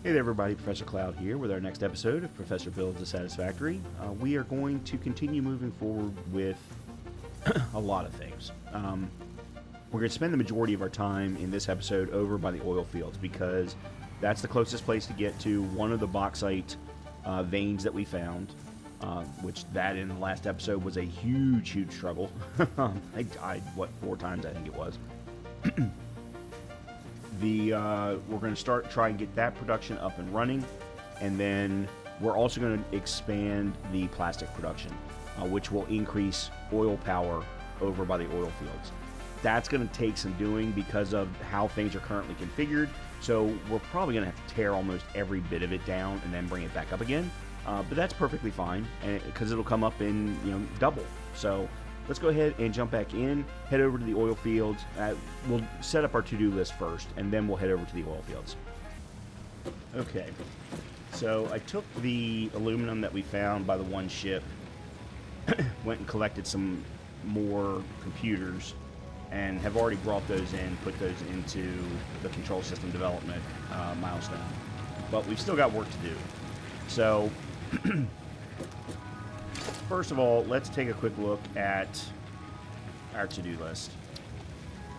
Hey there everybody, Professor Cloud here with our next episode of Professor Builds the Satisfactory. We are going to continue moving forward with a lot of things. We're going to spend the majority of our time in this episode over by the oil fields because that's the closest place to get to one of the bauxite veins that we found, which that in the last episode was a huge struggle. I died, 4 times I think it was. We're going to try and get that production up and running, and then we're also going to expand the plastic production, which will increase oil power over by the oil fields. That's going to take some doing because of how things are currently configured, so we're probably going to have to tear almost every bit of it down and then bring it back up again, but that's perfectly fine because it'll come up in double. So let's go ahead and jump back in, head over to the oil fields. We'll set up our to-do list first, and then we'll head over to the oil fields. Okay, so I took the aluminum that we found by the one ship, went and collected some more computers, and have already brought those in, put those into the control system development milestone. But we've still got work to do. So first of all, let's take a quick look at our to-do list.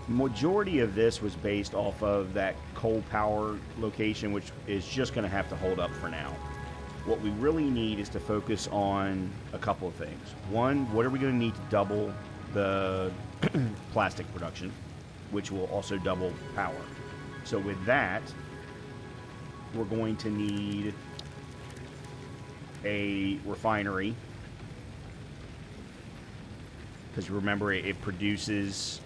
Majority of this was based off of that coal power location, which is just going to have to hold up for now. What we really need is to focus on a couple of things. One, what are we going to need to double the plastic production, which will also double power. So with that, we're going to need a refinery, because remember it produces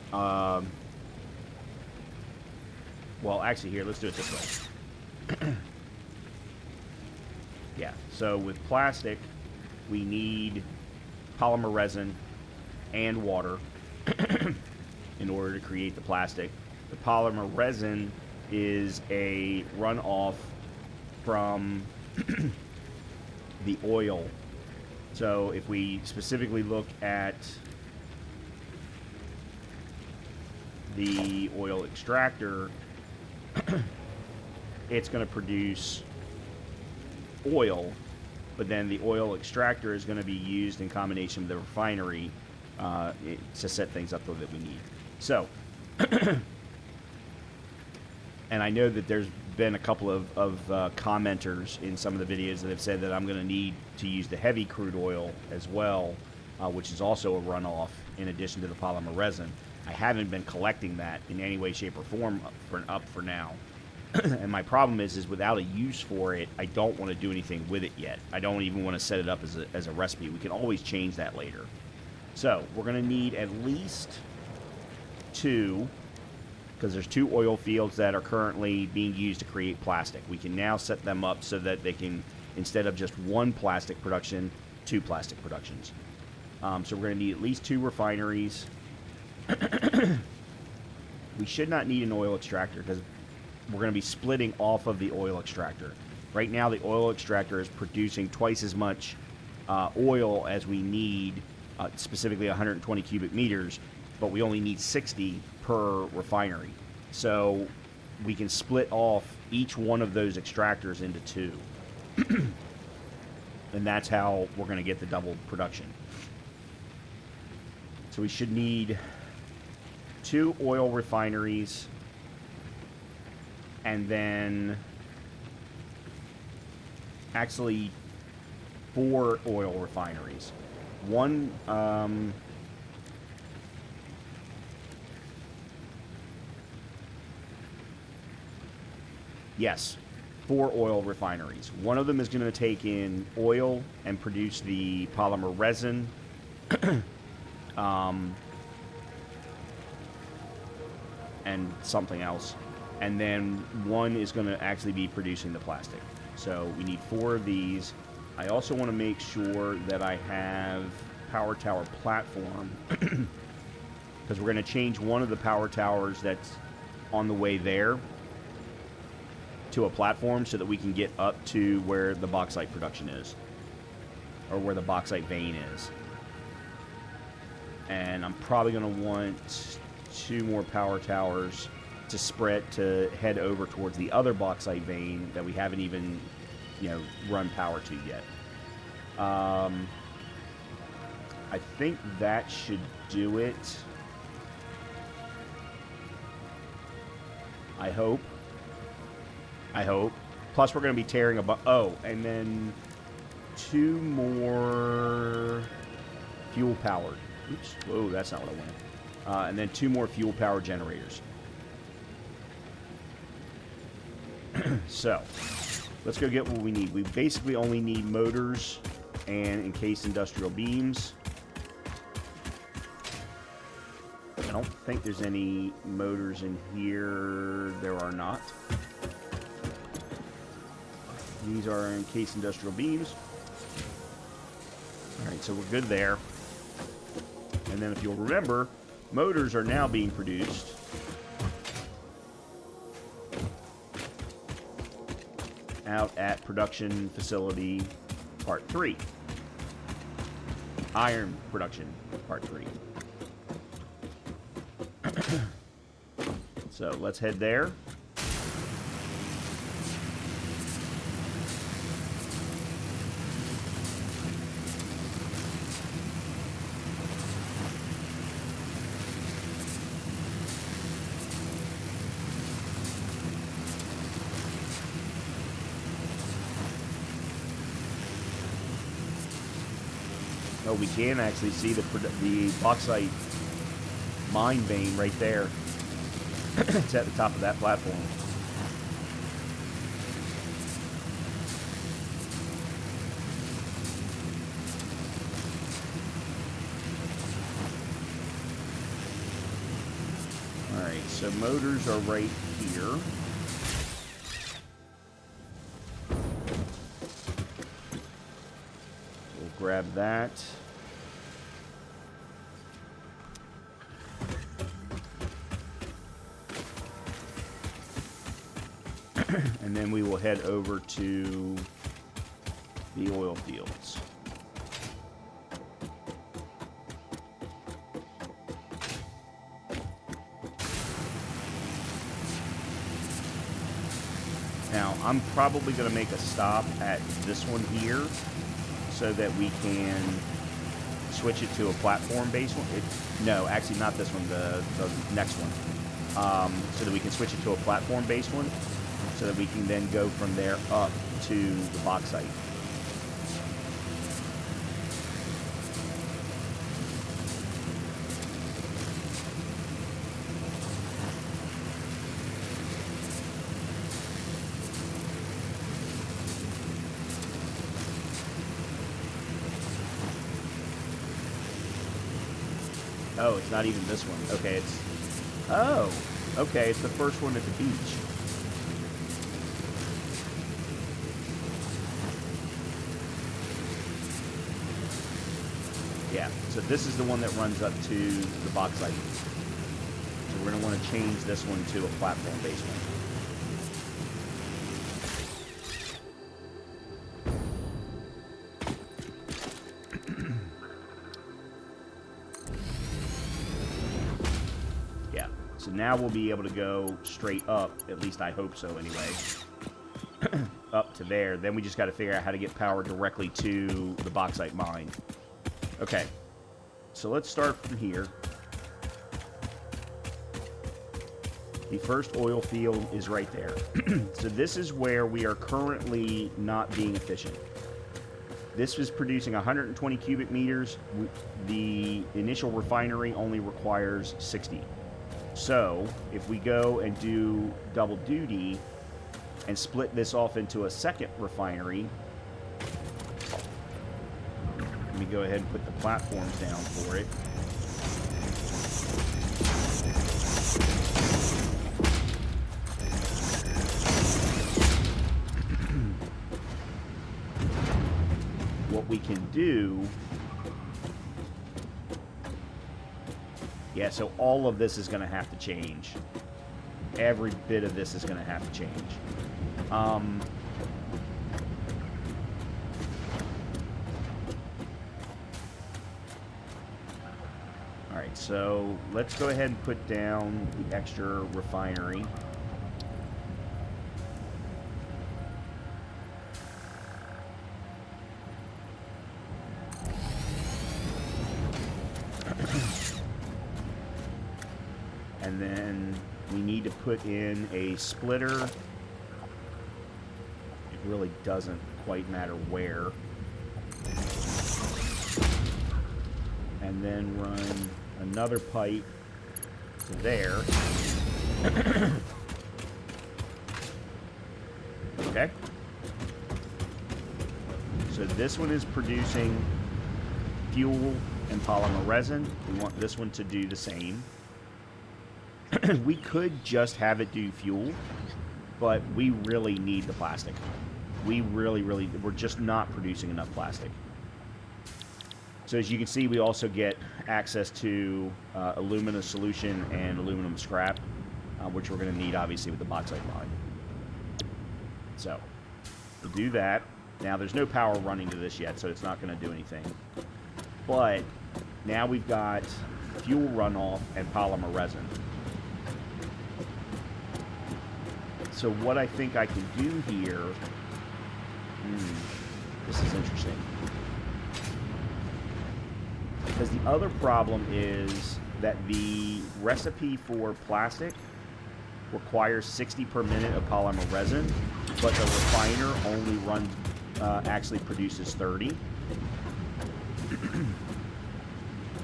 well, actually here, let's do it this way. Yeah, so with plastic we need polymer resin and water in order to create the plastic. The polymer resin is a runoff from the oil. So if we specifically look at the oil extractor, it's going to produce oil, but then the oil extractor is going to be used in combination with the refinery to set things up that we need. So, and I know that there's been a couple of commenters in some of the videos that have said that I'm going to need to use the heavy crude oil as well, which is also a runoff in addition to the polymer resin. I haven't been collecting that in any way, shape, or form up for now. And my problem is without a use for it, I don't want to do anything with it yet. I don't even want to set it up as a recipe. We can always change that later. So we're going to need at least 2, because there's 2 oil fields that are currently being used to create plastic. We can now set them up so that they can, instead of just 1 plastic production, 2 plastic productions. So we're going to need at least 2 refineries. We should not need an oil extractor because we're going to be splitting off of the oil extractor. Right now the oil extractor is producing twice as much oil as we need, specifically 120 cubic meters, but we only need 60 per refinery. So we can split off each one of those extractors into 2. And that's how we're going to get the double production. So we should need 2 oil refineries, and then actually 4 oil refineries. One, yes, 4 oil refineries. One of them is going to take in oil and produce the polymer resin. And something else. And then one is going to actually be producing the plastic. So we need 4 of these. I also want to make sure that I have power tower platform, because we're going to change one of the power towers that's on the way there to a platform so that we can get up to where the bauxite production is, or where the bauxite vein is. And I'm probably going to want 2 more power towers to spread to head over towards the other bauxite vein that we haven't even, run power to yet. I think that should do it. I hope. Plus, we're going to be tearing and then 2 more fuel powered. Oops. Whoa, that's not what I wanted. And then 2 more fuel power generators. So, let's go get what we need. We basically only need motors and encased industrial beams. I don't think there's any motors in here. There are not. These are encased industrial beams. Alright, so we're good there. And then if you'll remember, motors are now being produced. Out at production facility part 3. Iron production part 3. So let's head there. Oh, we can actually see the bauxite mine vein right there. It's at the top of that platform. Alright, so motors are right here. We'll grab that. And then we will head over to the oil fields. Now, I'm probably going to make a stop at this one here so that we can switch it to a platform-based one. No, actually not this one, the next one. So that we can switch it to a platform-based one, so that we can then go from there up to the bauxite. Oh, it's not even this one. Okay, it's... Oh, okay, it's the first one at the beach. Yeah, so this is the one that runs up to the bauxite. So we're going to want to change this one to a platform-based one. Yeah, so now we'll be able to go straight up, at least I hope so anyway, up to there. Then we just got to figure out how to get power directly to the bauxite mine. Okay, so let's start from here. The first oil field is right there. So this is where we are currently not being efficient. This is producing 120 cubic meters. The initial refinery only requires 60. So if we go and do double duty and split this off into a second refinery, let me go ahead and put the platforms down for it. What we can do... Yeah, so all of this is going to have to change. Every bit of this is going to have to change. So let's go ahead and put down the extra refinery. And then we need to put in a splitter. It really doesn't quite matter where. And then run another pipe to there. Okay. So this one is producing fuel and polymer resin. We want this one to do the same. We could just have it do fuel, but we really need the plastic. We're just not producing enough plastic. So as you can see, we also get access to aluminum solution and aluminum scrap, which we're going to need, obviously, with the bauxite line. So, we'll do that. Now, there's no power running to this yet, so it's not going to do anything. But now we've got fuel runoff and polymer resin. So what I think I can do here... this is interesting. Because the other problem is that the recipe for plastic requires 60 per minute of polymer resin, but the refiner only runs, actually produces 30.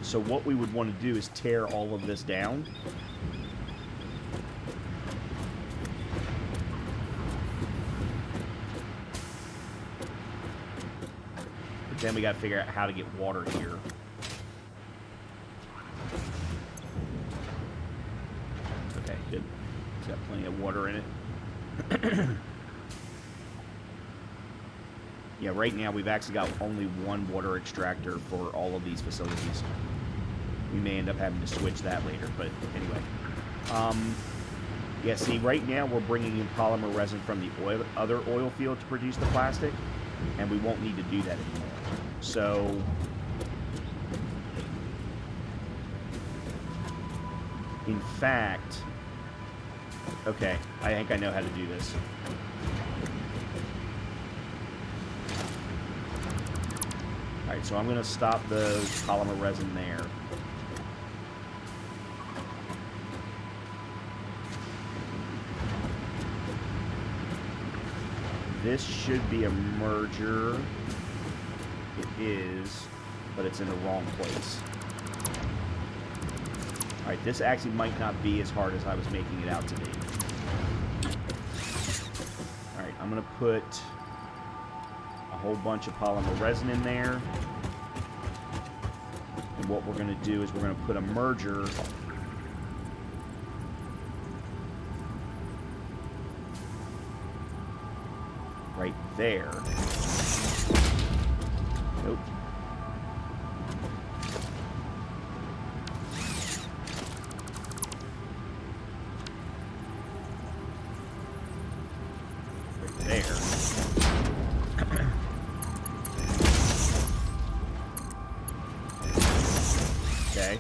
So what we would want to do is tear all of this down. But then we got to figure out how to get water here. Okay, good. It's got plenty of water in it. Yeah, right now we've actually got only one water extractor for all of these facilities. We may end up having to switch that later, but anyway. Yeah, see, right now we're bringing in polymer resin from the other oil field to produce the plastic, and we won't need to do that anymore. So, in fact, okay, I think I know how to do this. Alright, so I'm going to stop the polymer resin there. This should be a merger. It is, but it's in the wrong place. Alright, this actually might not be as hard as I was making it out to be. Alright, I'm going to put a whole bunch of polymer resin in there. And what we're going to do is we're going to put a merger right there. Nope. Right there. Okay.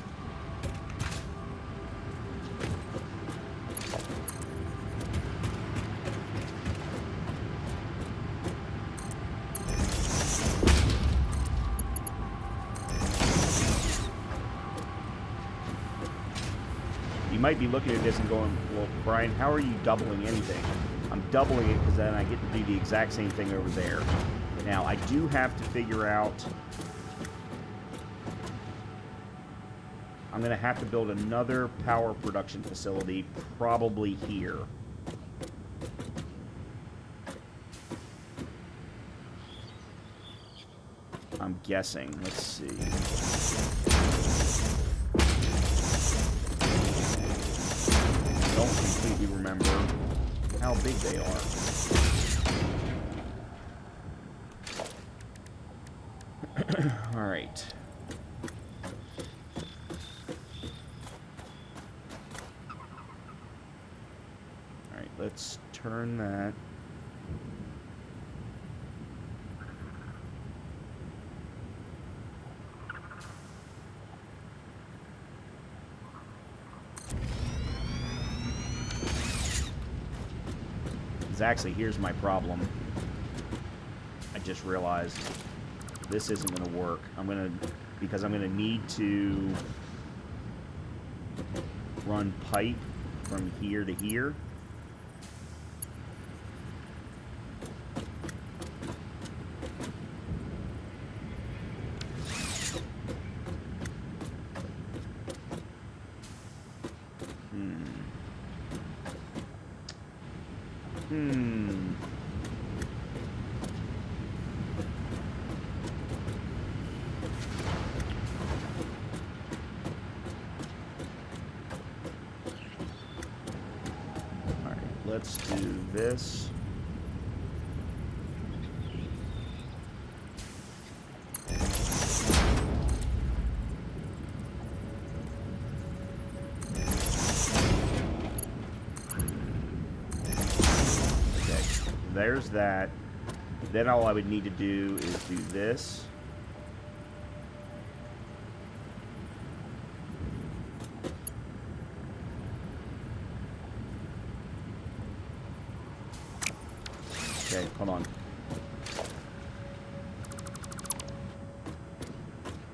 You might be looking at this and going, well, Brian, how are you doubling anything? I'm doubling it because then I get to do the exact same thing over there. Now, I do have to figure out... I'm going to have to build another power production facility, probably here. I'm guessing. Let's see. Don't completely remember how big they are. All right. All right, let's turn that. actually, here's my problem. I just realized this isn't going to work. Because I'm going to need to run pipe from here to here. Let's do this. Okay, there's that. Then all I would need to do is do this. Okay, hold on.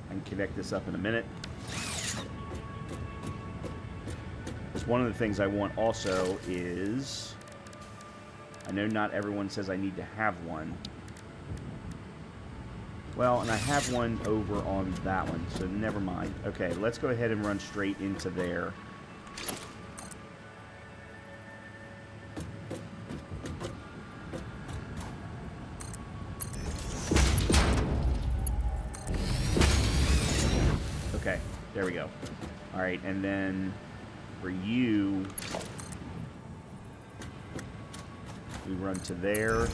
I can connect this up in a minute. Because one of the things I want also is... I know not everyone says I need to have one. Well, and I have one over on that one, so never mind. Okay, let's go ahead and run straight into there. Okay, there we go. All right, and then for you, we run to there.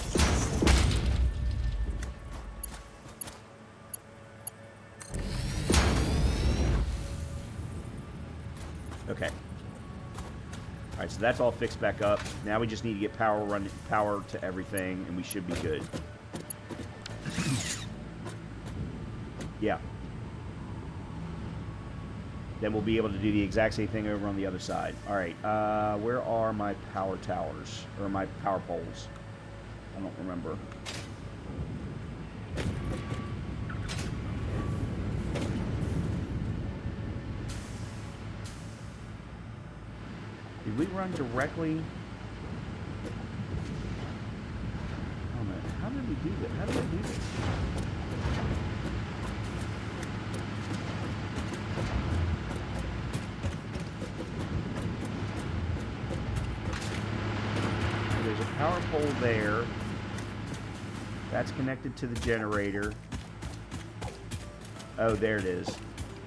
Okay. All right, so that's all fixed back up. Now we just need to get power to everything, and we should be good. Yeah. Then we'll be able to do the exact same thing over on the other side. All right, where are my power towers, or my power poles? I don't remember. Did we run directly? Oh man, how did we do that? How did I do this? There's a power pole there. That's connected to the generator. Oh, there it is.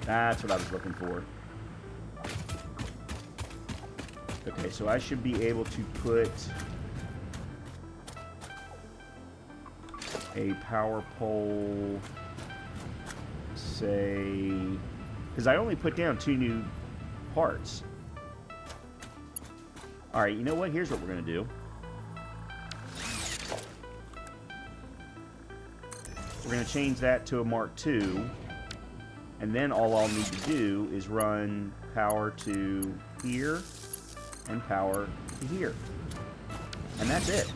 That's what I was looking for. Okay, so I should be able to put a power pole, say, because I only put down 2 new parts. All right, you know what? Here's what we're going to do. We're going to change that to a Mark II, and then all I'll need to do is run power to here and power to here. And that's it.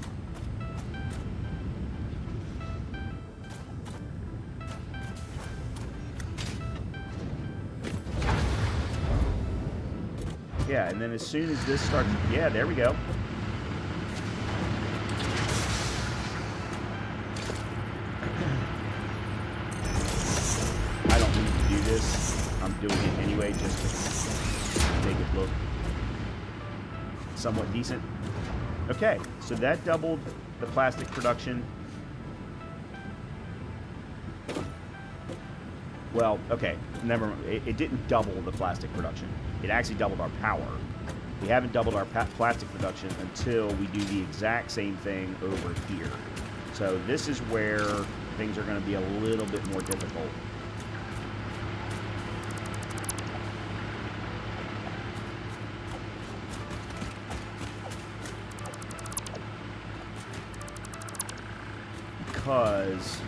Yeah, and then as soon as this starts, yeah, there we go. I don't need to do this. I'm doing it anyway just to make it look somewhat decent. Okay, so that doubled the plastic production. Well, okay, never mind. It didn't double the plastic production. It actually doubled our power. We haven't doubled our plastic production until we do the exact same thing over here. So this is where things are going to be a little bit more difficult. Because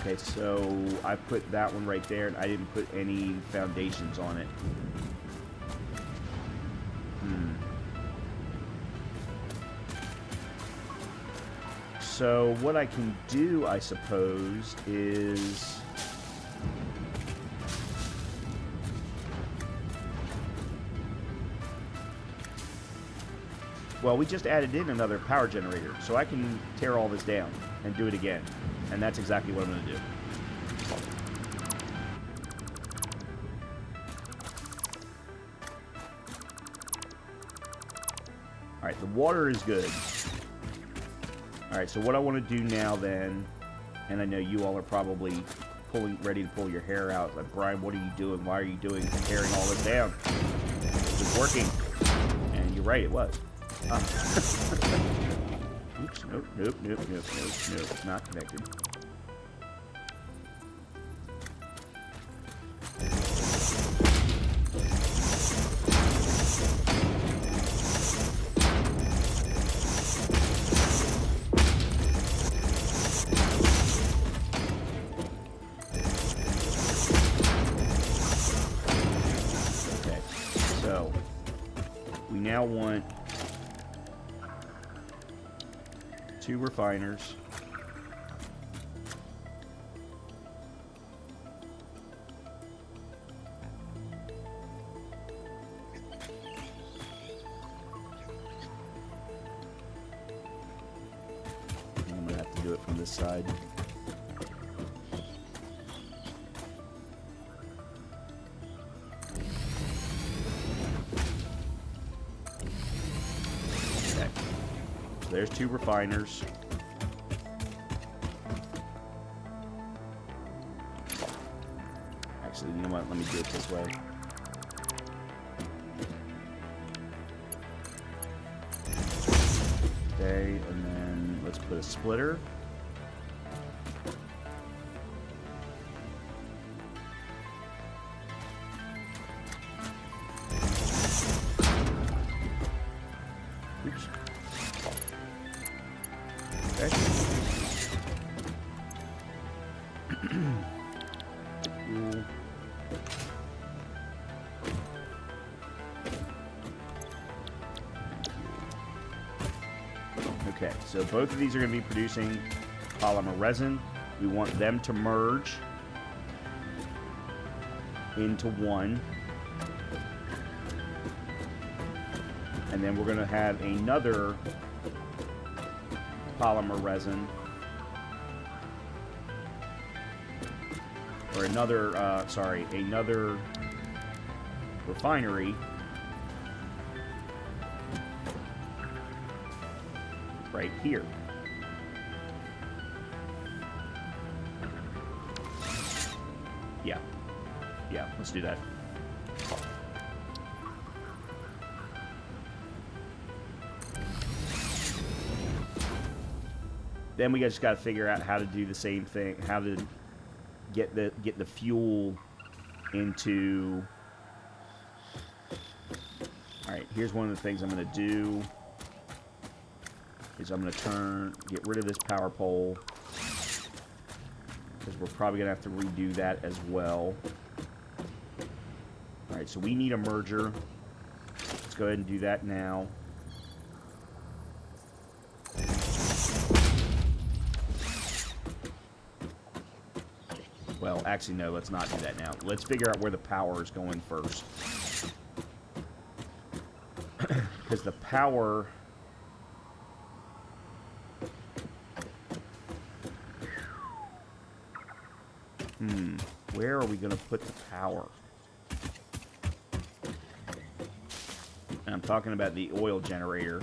Okay, so I put that one right there, and I didn't put any foundations on it. So what I can do, I suppose, is... Well, we just added in another power generator, so I can tear all this down and do it again. And that's exactly what I'm going to do. Alright, the water is good. Alright, so what I want to do now then, and I know you all are probably ready to pull your hair out. Like, Brian, what are you doing? Why are you tearing all this down? It's working. And you're right, it was. Oops, nope, not connected. Okay, so we now want 2 refiners. I'm gonna have to do it from this side. Okay. So there's 2 refiners. Actually, you know what? Let me do it this way. Okay, and then let's put a splitter. Oops. Okay. Cool. Okay, so both of these are going to be producing polymer resin. We want them to merge into one. And then we're going to have another polymer resin, or another refinery right here. Yeah, let's do that. Then we just got to figure out how to do the same thing, how to get the fuel into... Alright, here's one of the things I'm going to do, is I'm going to get rid of this power pole, because we're probably going to have to redo that as well. Alright, so we need a merger. Let's go ahead and do that now. Well, actually, no, let's not do that now. Let's figure out where the power is going first. Because the power... Where are we going to put the power? I'm talking about the oil generator.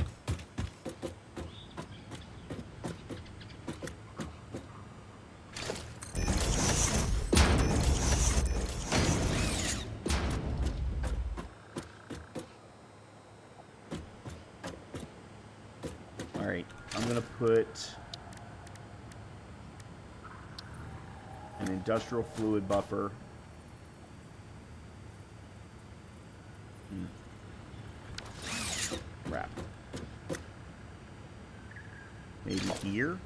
Alright, I'm going to put an industrial fluid buffer. Crap. Maybe here?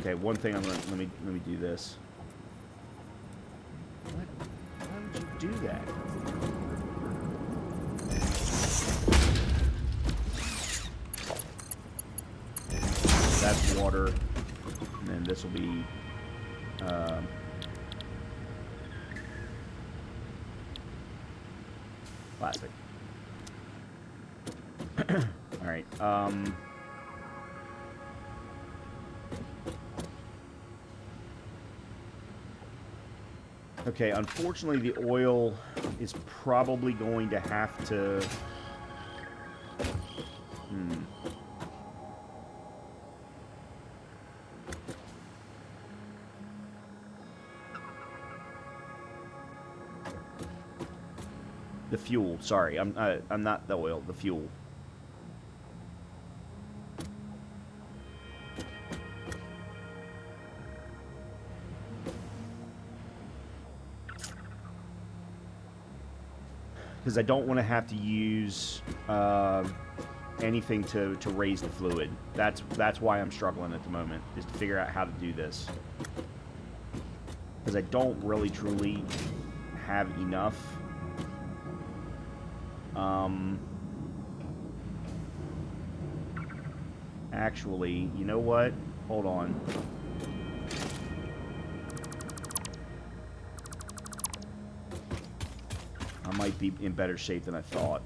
Okay, one thing let me do this. What? Why would you do that? That's water, and then this will be plastic. All right. Okay, unfortunately, the oil is probably going to have to... The fuel, sorry. I'm not the oil, the fuel. Because I don't want to have to use anything to raise the fluid. That's why I'm struggling at the moment, is to figure out how to do this. Because I don't really truly have enough. Actually, you know what? Hold on. I might be in better shape than I thought.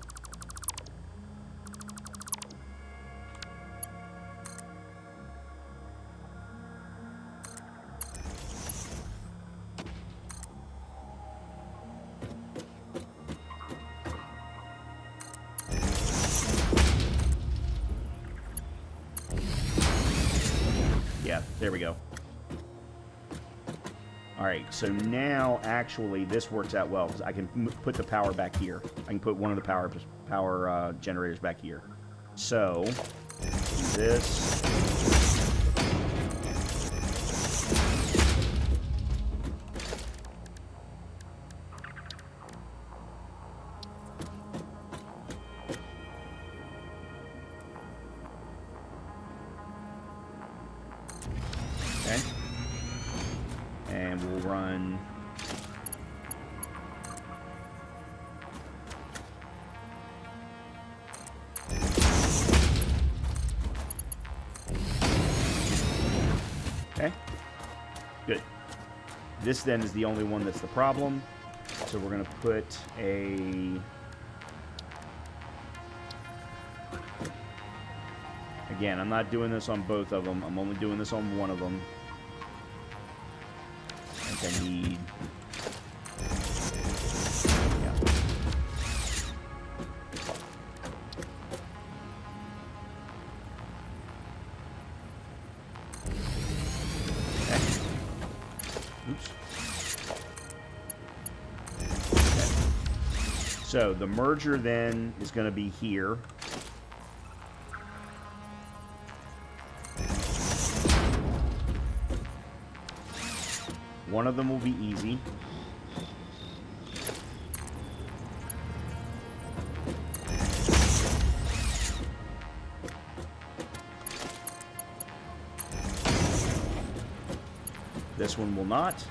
Yeah, there we go. Alright, so now, actually, this works out well, because I can put the power back here. I can put one of the power generators back here. So, this... Okay. And we'll run... Okay. Good. This then is the only one that's the problem. So we're going to put a... Again, I'm not doing this on both of them. I'm only doing this on one of them. I think I need... Yeah. Okay. Oops. Okay. So the merger then is going to be here. One of them will be easy. This one will not.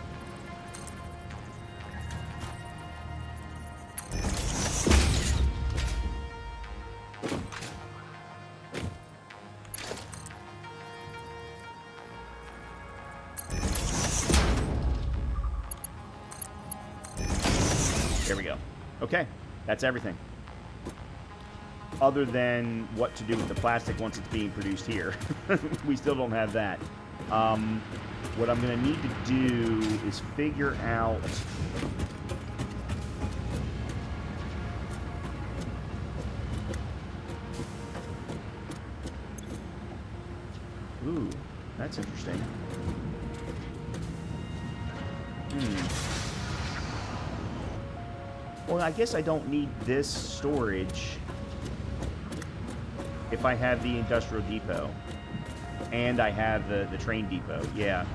There we go. Okay, that's everything. Other than what to do with the plastic once it's being produced here. We still don't have that. What I'm going to need to do is figure out... Ooh, that's interesting. Well, I guess I don't need this storage if I have the industrial depot. And I have the train depot. Yeah.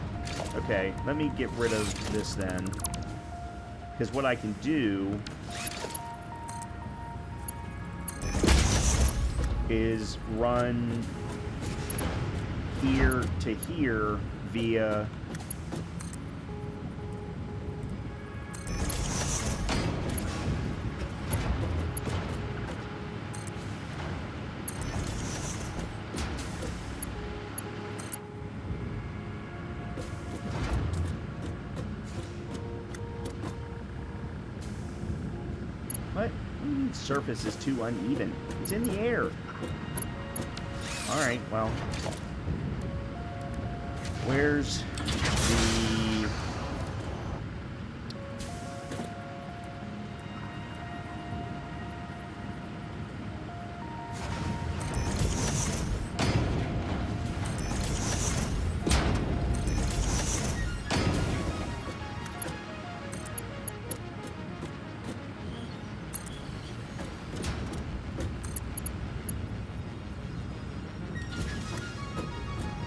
Okay, let me get rid of this then. Because what I can do is run here to here via what? Surface is too uneven. It's in the air. Alright, well. Where's the...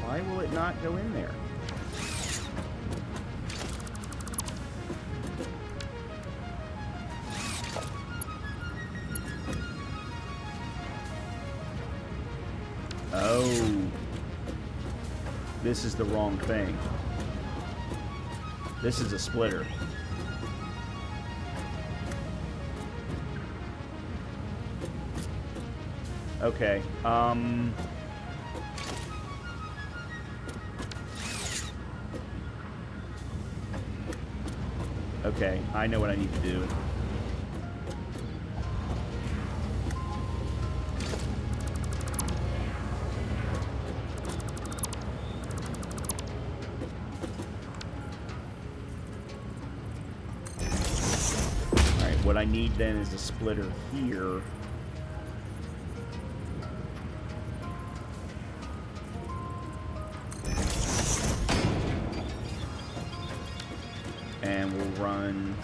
Why will it not go in there? Oh. This is the wrong thing. This is a splitter. Okay. Okay, I know what I need to do. Alright, what I need then is a splitter here. And we'll run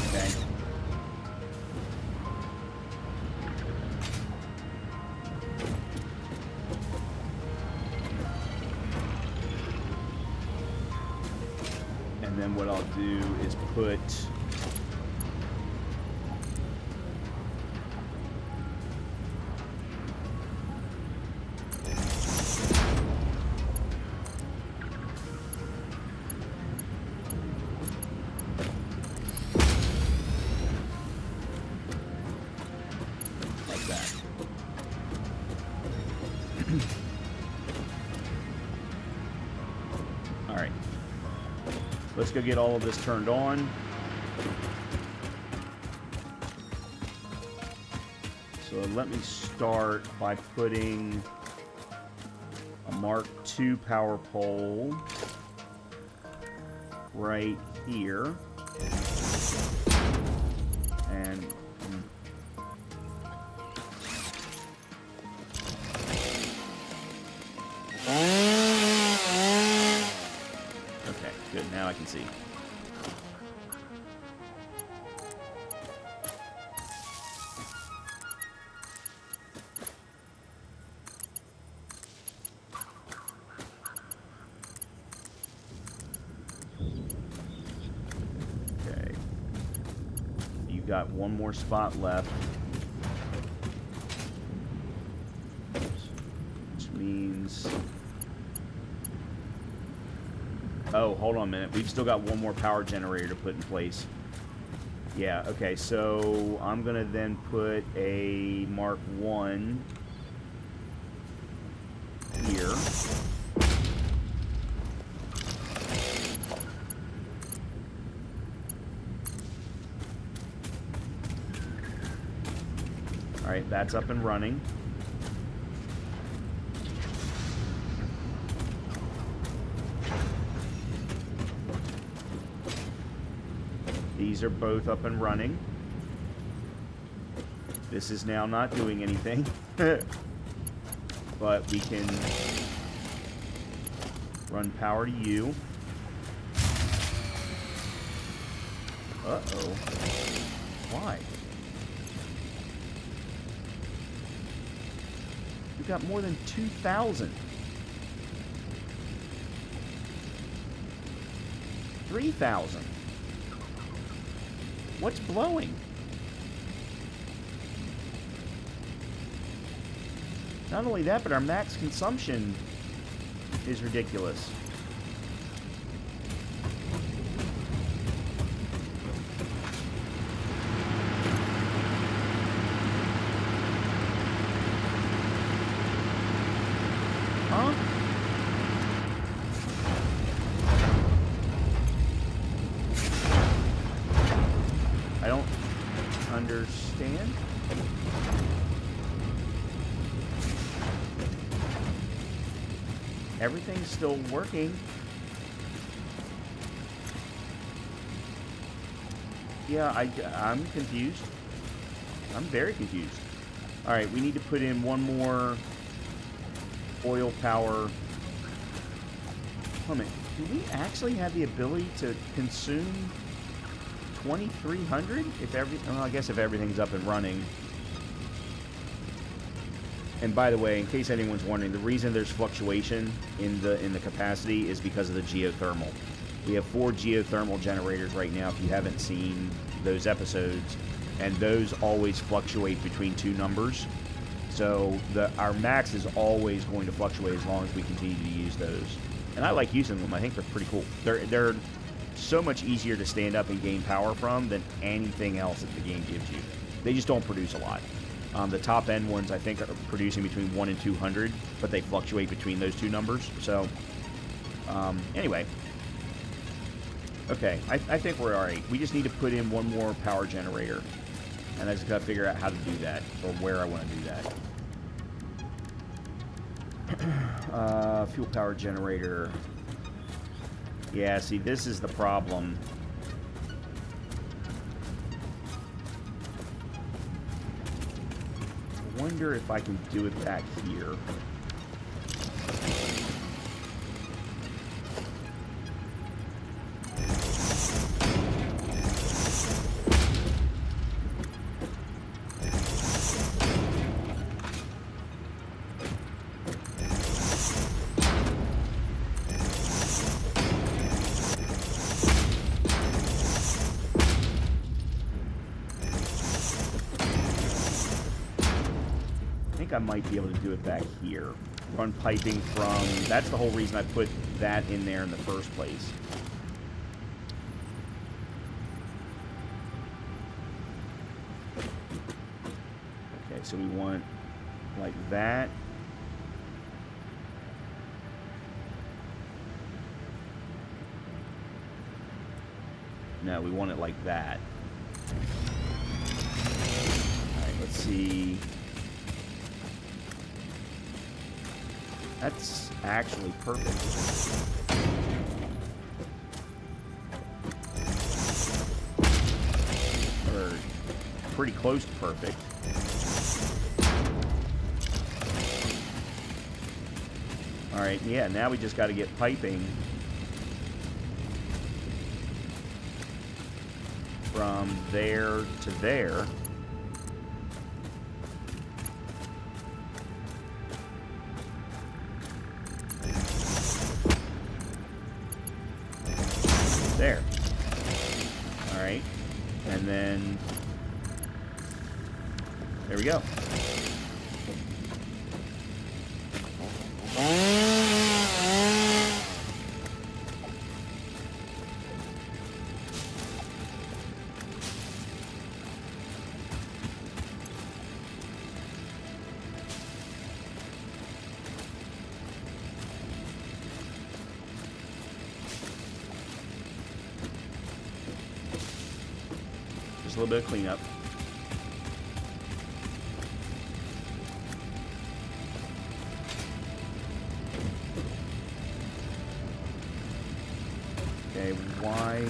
okay. And then what I'll do is put Alright. Let's go get all of this turned on. So let me start by putting a Mark II power pole right here. And okay, good. Now I can see. Okay. You've got one more spot left. Which means... Oh, hold on a minute. We've still got one more power generator to put in place. Yeah, okay, so I'm going to then put a Mark I here. Alright, that's up and running. These are both up and running. This is now not doing anything. But we can run power to you. Uh-oh. Why? We've got more than 2,000. 3,000. What's blowing? Not only that, but our max consumption is ridiculous. Huh? I don't understand. Everything's still working. Yeah, I'm confused. I'm very confused. All right, we need to put in one more oil power. Hold a minute. Do we actually have the ability to consume 2,300 if well, I guess if everything's up and running. And by the way, in case anyone's wondering, the reason there's fluctuation in the capacity is because of the geothermal. We have 4 geothermal generators right now, if you haven't seen those episodes, and those always fluctuate between 2 numbers. So our max is always going to fluctuate as long as we continue to use those. And I like using them. I think they're pretty cool. They're so much easier to stand up and gain power from than anything else that the game gives you. They just don't produce a lot. The top end ones, I think, are producing between 1 and 200, but they fluctuate between those 2 numbers. So, anyway. Okay, I think we're alright. We just need to put in one more power generator. And I just gotta figure out how to do that, or where I want to do that. Fuel power generator. Yeah, see, this is the problem. I wonder if I can do it back here. I might be able to do it back here. Run piping from... That's the whole reason I put that in there in the first place. Okay, so we want like that. No, we want it like that. Alright, let's see... That's actually perfect. Or pretty close to perfect. Alright, yeah, now we just got to get piping from there to there. There. Alright. And then... There we go. A little bit of cleanup. Okay, why?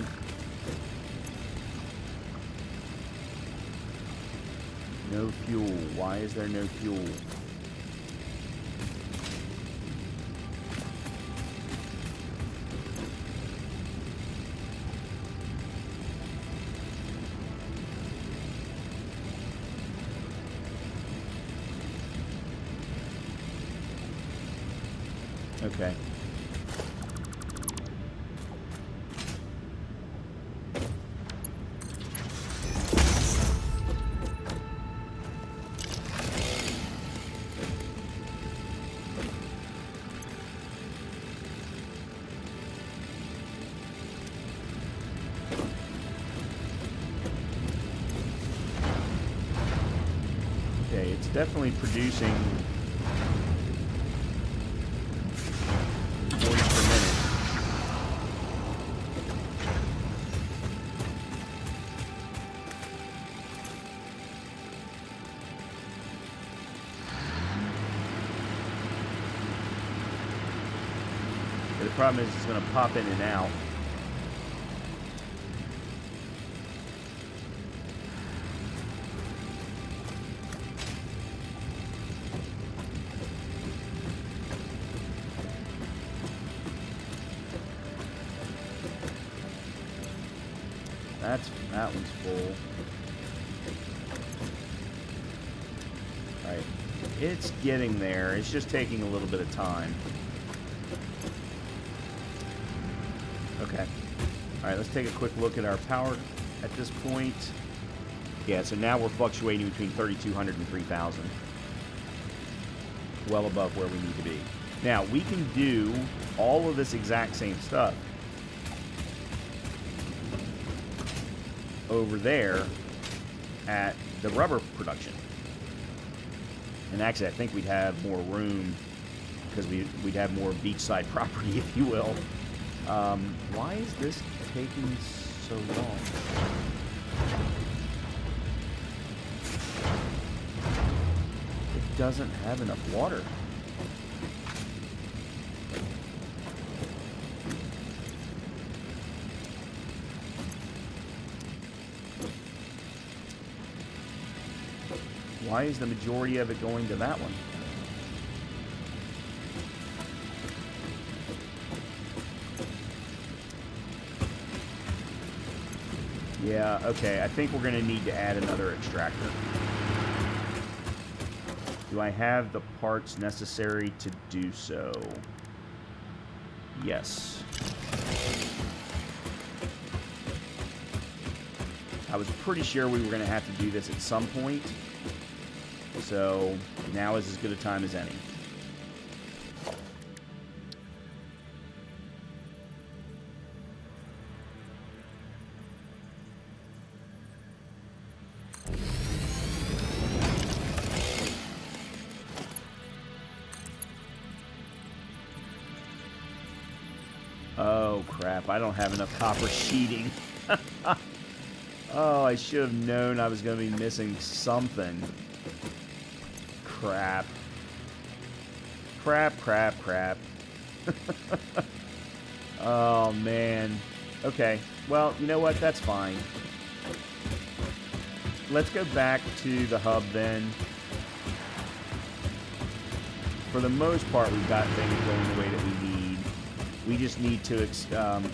No fuel. Why is there no fuel? Okay. definitely producing 40 per minute. But the problem is it's going to pop in and out. That one's full. Alright. It's getting there. It's just taking a little bit of time. Okay. Alright, let's take a quick look at our power at this point. Yeah, so now we're fluctuating between 3,200 and 3,000. Well above where we need to be. Now, we can do all of this exact same stuff over there at the rubber production. And actually, I think we'd have more room because we'd have more beachside property, if you will. Why is this taking so long? It doesn't have enough water. Why is the majority of it going to that one? Yeah, okay, I think we're going to need to add another extractor. Do I have the parts necessary to do so? Yes. I was pretty sure we were going to have to do this at some point. So now is as good a time as any. Oh crap, I don't have enough copper sheeting. Oh, I should have known I was going to be missing something. Crap. Crap. Oh, man. Okay. Well, you know what? That's fine. Let's go back to the hub then. For the most part, we've got things going the way that we need. We just need to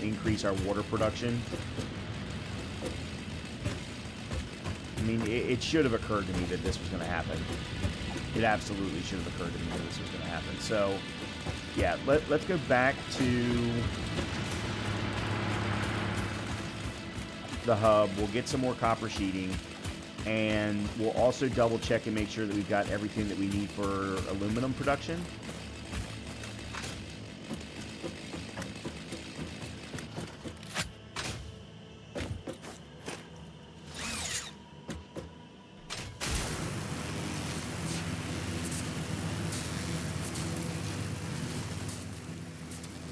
increase our water production. I mean, it should have occurred to me that this was going to happen. It absolutely should have occurred to me that this was going to happen. So, yeah, let's go back to the hub. We'll get some more copper sheeting. And we'll also double check and make sure that we've got everything that we need for aluminum production.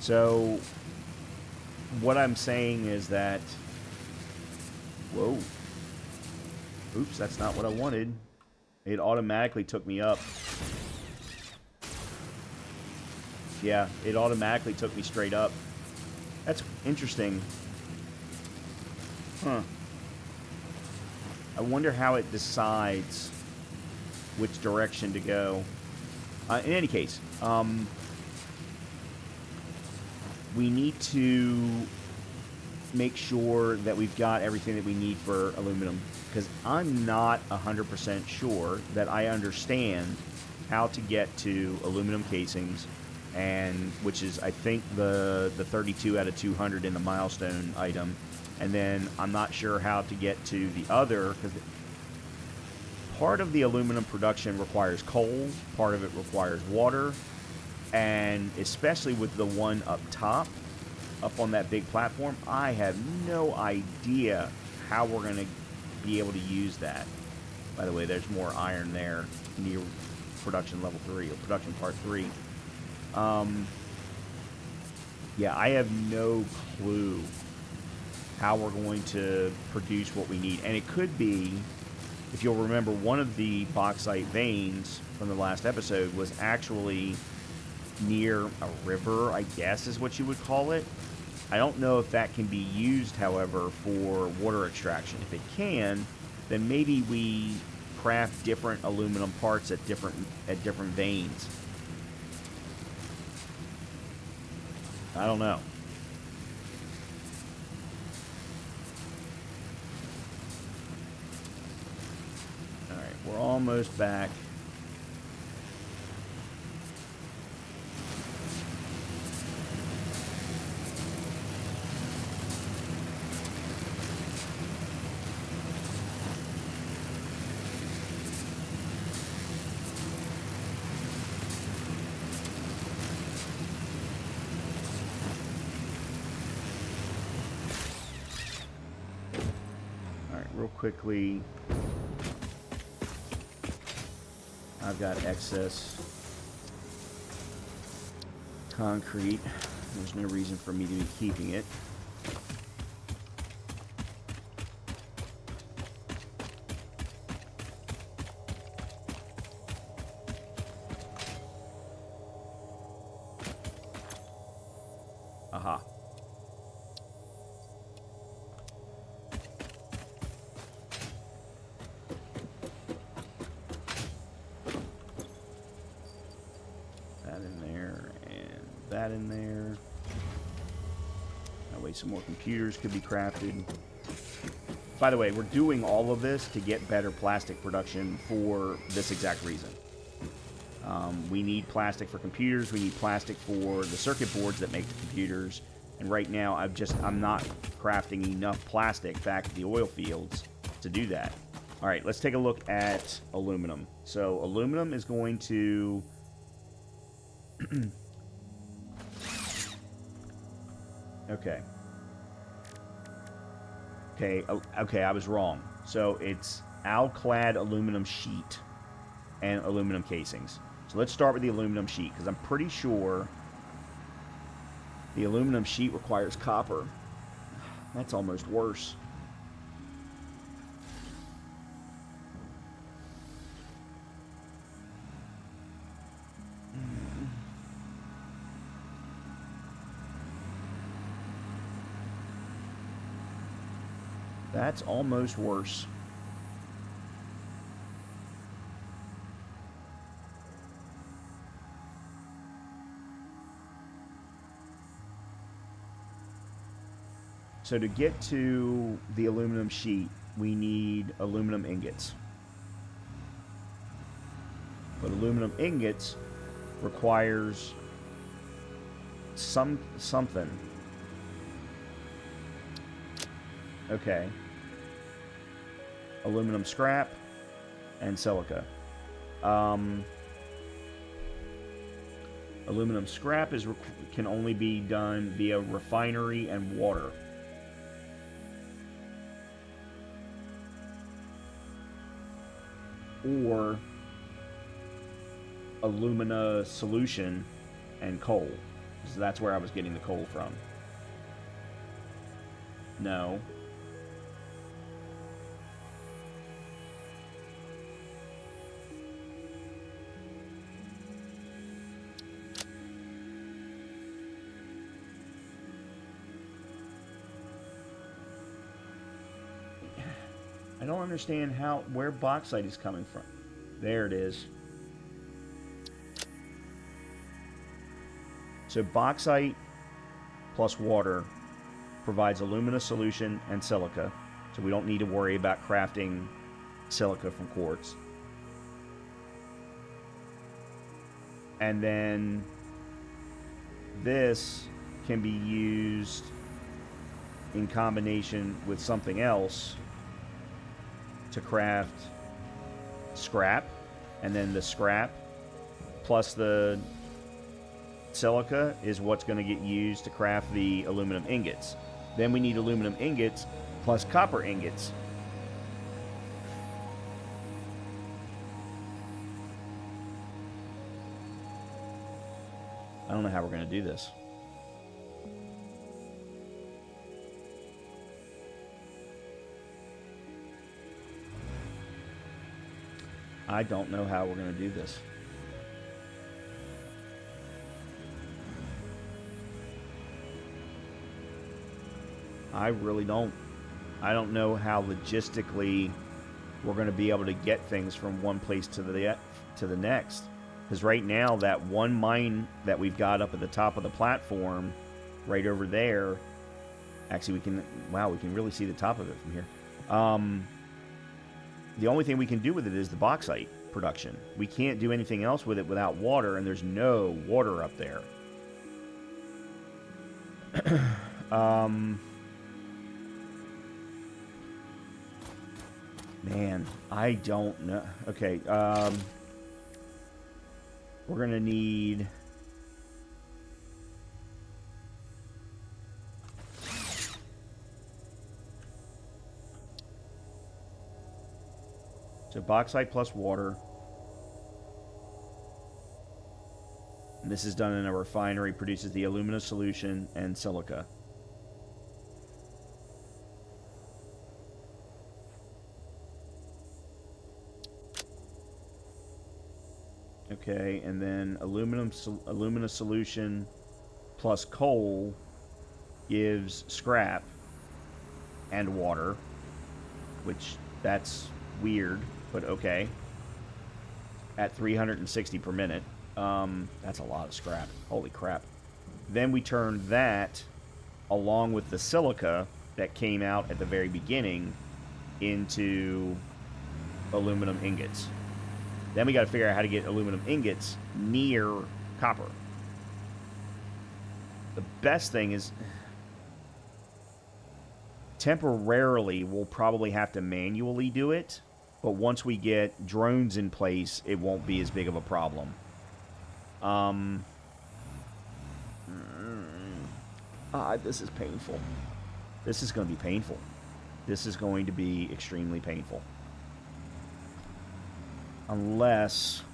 So, what I'm saying is that, whoa, oops, that's not what I wanted. It automatically took me up. Yeah, it automatically took me straight up. That's interesting. Huh. I wonder how it decides which direction to go. In any case, we need to make sure that we've got everything that we need for aluminum, because I'm not 100% sure that I understand how to get to aluminum casings, and which is, I think, the 32 out of 200 in the milestone item. And then I'm not sure how to get to the other, because part of the aluminum production requires coal, part of it requires water, and especially with the one up top, up on that big platform, I have no idea how we're going to be able to use that. By the way, there's more iron there near production level 3, or production part 3. Yeah, I have no clue how we're going to produce what we need. And it could be, if you'll remember, one of the bauxite veins from the last episode was actually near a river, I guess is what you would call it. I don't know if that can be used, however, for water extraction. If it can, then maybe we craft different aluminum parts at different veins. I don't know. Alright, we're almost back. Real quickly, I've got excess concrete. There's no reason for me to be keeping it. Aha. That in there. That way some more computers could be crafted. By the way, we're doing all of this to get better plastic production for this exact reason. We need plastic for computers. We need plastic for the circuit boards that make the computers. And right now, I'm not crafting enough plastic back at the oil fields to do that. All right, let's take a look at aluminum. So aluminum is going to... Okay, I was wrong. So it's alclad aluminum sheet and aluminum casings. So let's start with the aluminum sheet, because I'm pretty sure the aluminum sheet requires copper. That's almost worse. That's almost worse. So to get to the aluminum sheet, we need aluminum ingots. But aluminum ingots requires something. Okay. Aluminum scrap and silica. Aluminum scrap can only be done via refinery and water. Or alumina solution and coal. So that's where I was getting the coal from. No. I don't understand where bauxite is coming from. There it is. So bauxite plus water provides alumina solution and silica. So we don't need to worry about crafting silica from quartz. And then this can be used in combination with something else to craft scrap, and then the scrap plus the silica is what's going to get used to craft the aluminum ingots. Then we need aluminum ingots plus copper ingots. don't know how we're going to do this. I don't know how we're going to do this. I really don't. I don't know how logistically we're going to be able to get things from one place to the next. Because right now, that one mine that we've got up at the top of the platform, right over there, actually we can really see the top of it from here. The only thing we can do with it is the bauxite production. We can't do anything else with it without water, and there's no water up there. Man, I don't know. Okay, we're going to need... So bauxite plus water. And this is done in a refinery, produces the alumina solution and silica. Okay, and then alumina solution plus coal gives scrap and water, which that's weird, but okay. At 360 per minute. That's a lot of scrap. Holy crap. Then we turn that, along with the silica that came out at the very beginning, into aluminum ingots. Then we got to figure out how to get aluminum ingots near copper. The best thing is, temporarily, we'll probably have to manually do it. But once we get drones in place, it won't be as big of a problem. This is painful. This is going to be painful. This is going to be extremely painful. Unless...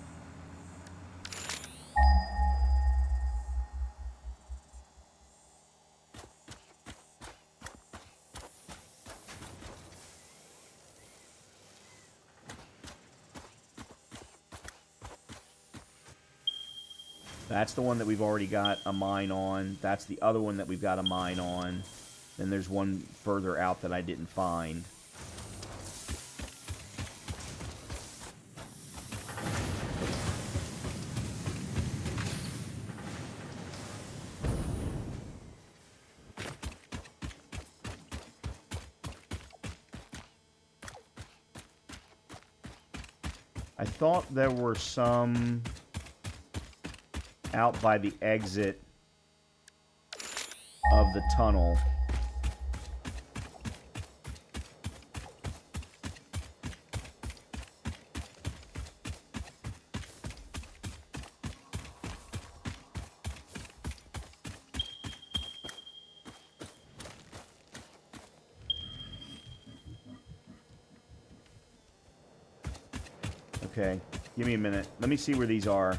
That's the one that we've already got a mine on. That's the other one that we've got a mine on. Then there's one further out that I didn't find. I thought there were some out by the exit of the tunnel. Okay, give me a minute. Let me see where these are.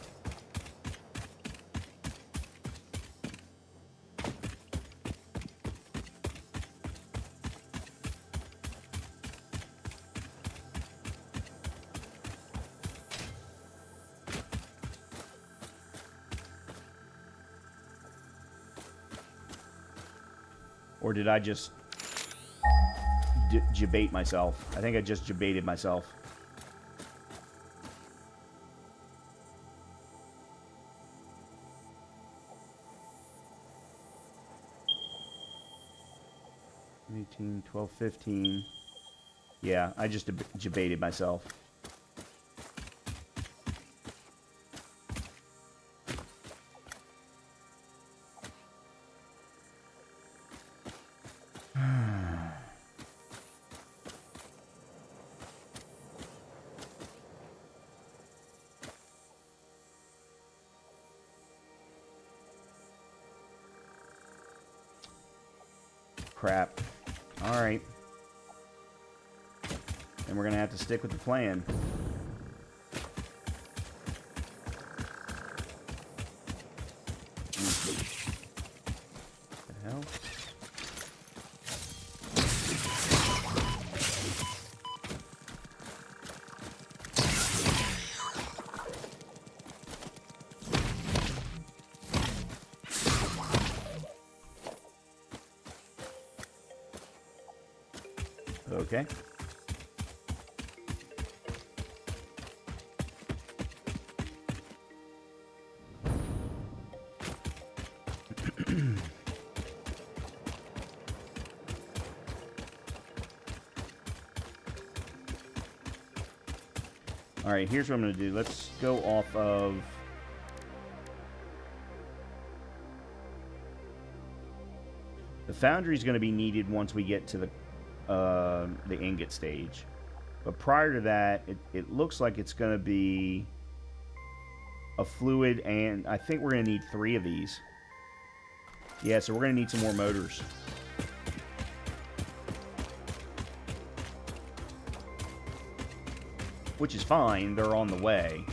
Or did I just jabate myself? I think I just jabated myself. $18, $12, $15. Yeah, I just jabated myself. Crap. Alright. And we're going to have to stick with the plan. hell? Okay. All right, here's what I'm going to do. Let's go off of... The foundry is going to be needed once we get to the ingot stage. But prior to that, it looks like it's going to be a fluid, and I think we're going to need 3 of these. Yeah, so we're going to need some more motors. Which is fine, they're on the way.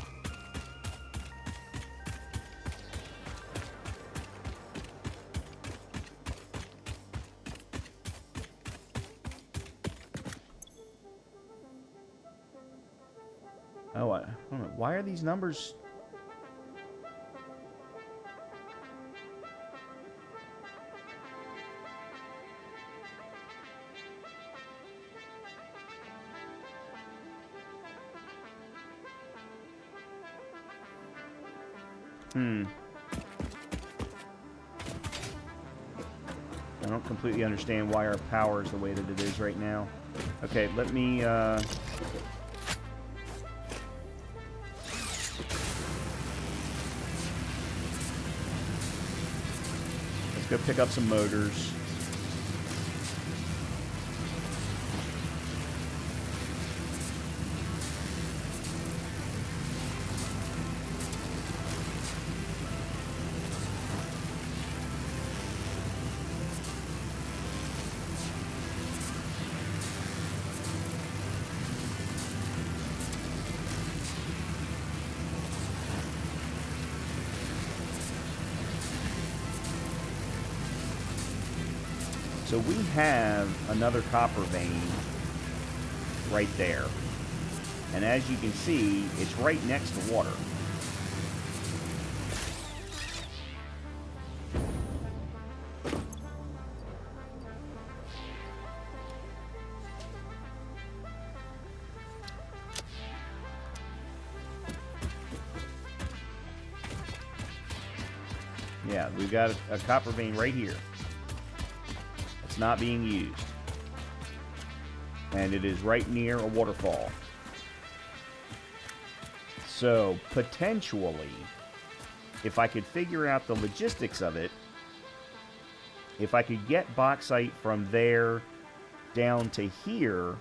Oh, I don't know. Why are these numbers... I don't completely understand why our power is the way that it is right now. Okay, let me, let's go pick up some motors. So we have another copper vein right there. And as you can see, it's right next to water. Yeah, we've got a copper vein right here. It's not being used. And it is right near a waterfall. So, potentially, if I could figure out the logistics of it, if I could get bauxite from there down to here,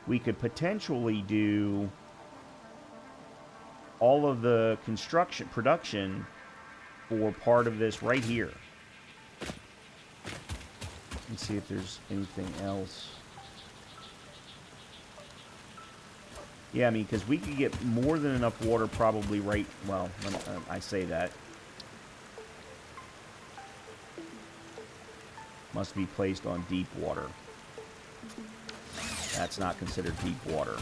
we could potentially do all of the production for part of this right here. Let's see if there's anything else. Yeah, I mean, because we could get more than enough water probably right... Well, I say that. Must be placed on deep water. That's not considered deep water.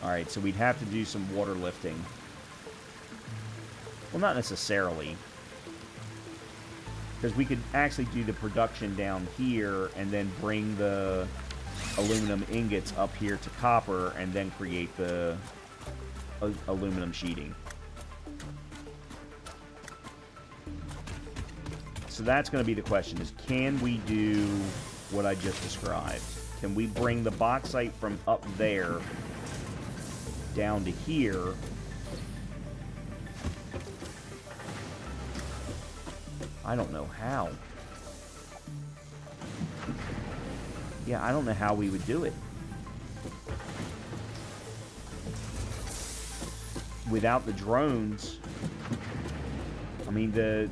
Alright, so we'd have to do some water lifting. Well, not necessarily. Because we could actually do the production down here and then bring the aluminum ingots up here to copper and then create the aluminum sheeting. So that's going to be the question, is can we do what I just described? Can we bring the bauxite from up there down to here? I don't know how. Yeah, I don't know how we would do it. Without the drones, I mean, the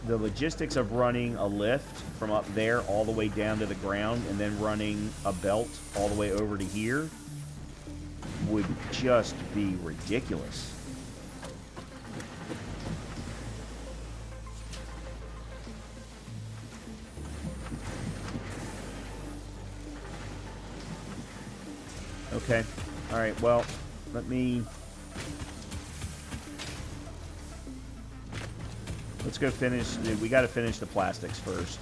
logistics of running a lift from up there all the way down to the ground and then running a belt all the way over to here would just be ridiculous. Okay. All right. Well, let me... Let's go finish... We got to finish the plastics first.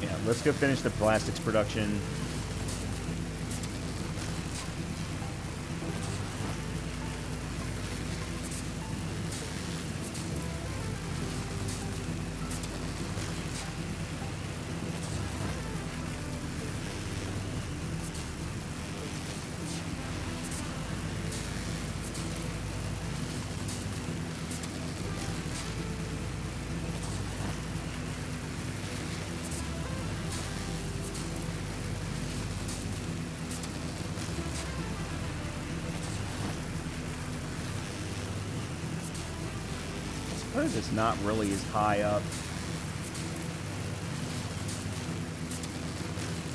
Yeah, let's go finish the plastics production. I suppose it's not really as high up.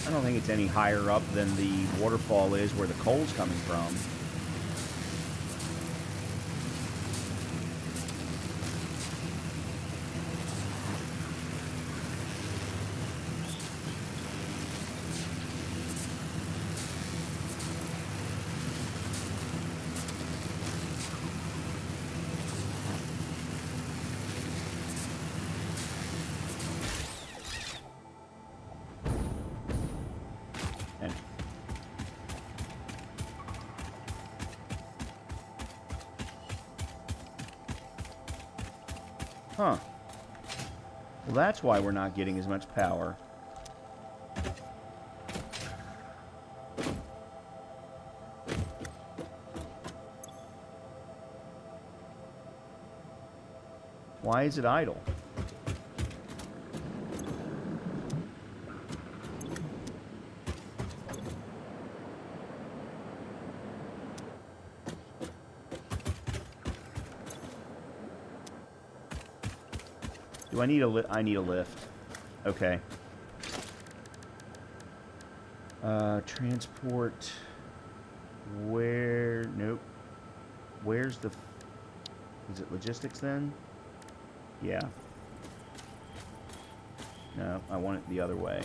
I don't think it's any higher up than the waterfall is where the coal's coming from. Huh. Well, that's why we're not getting as much power. Why is it idle? Do I need a lift? I need a lift. Okay. Transport. Where? Nope. Where's the... Is it logistics then? Yeah. No, I want it the other way.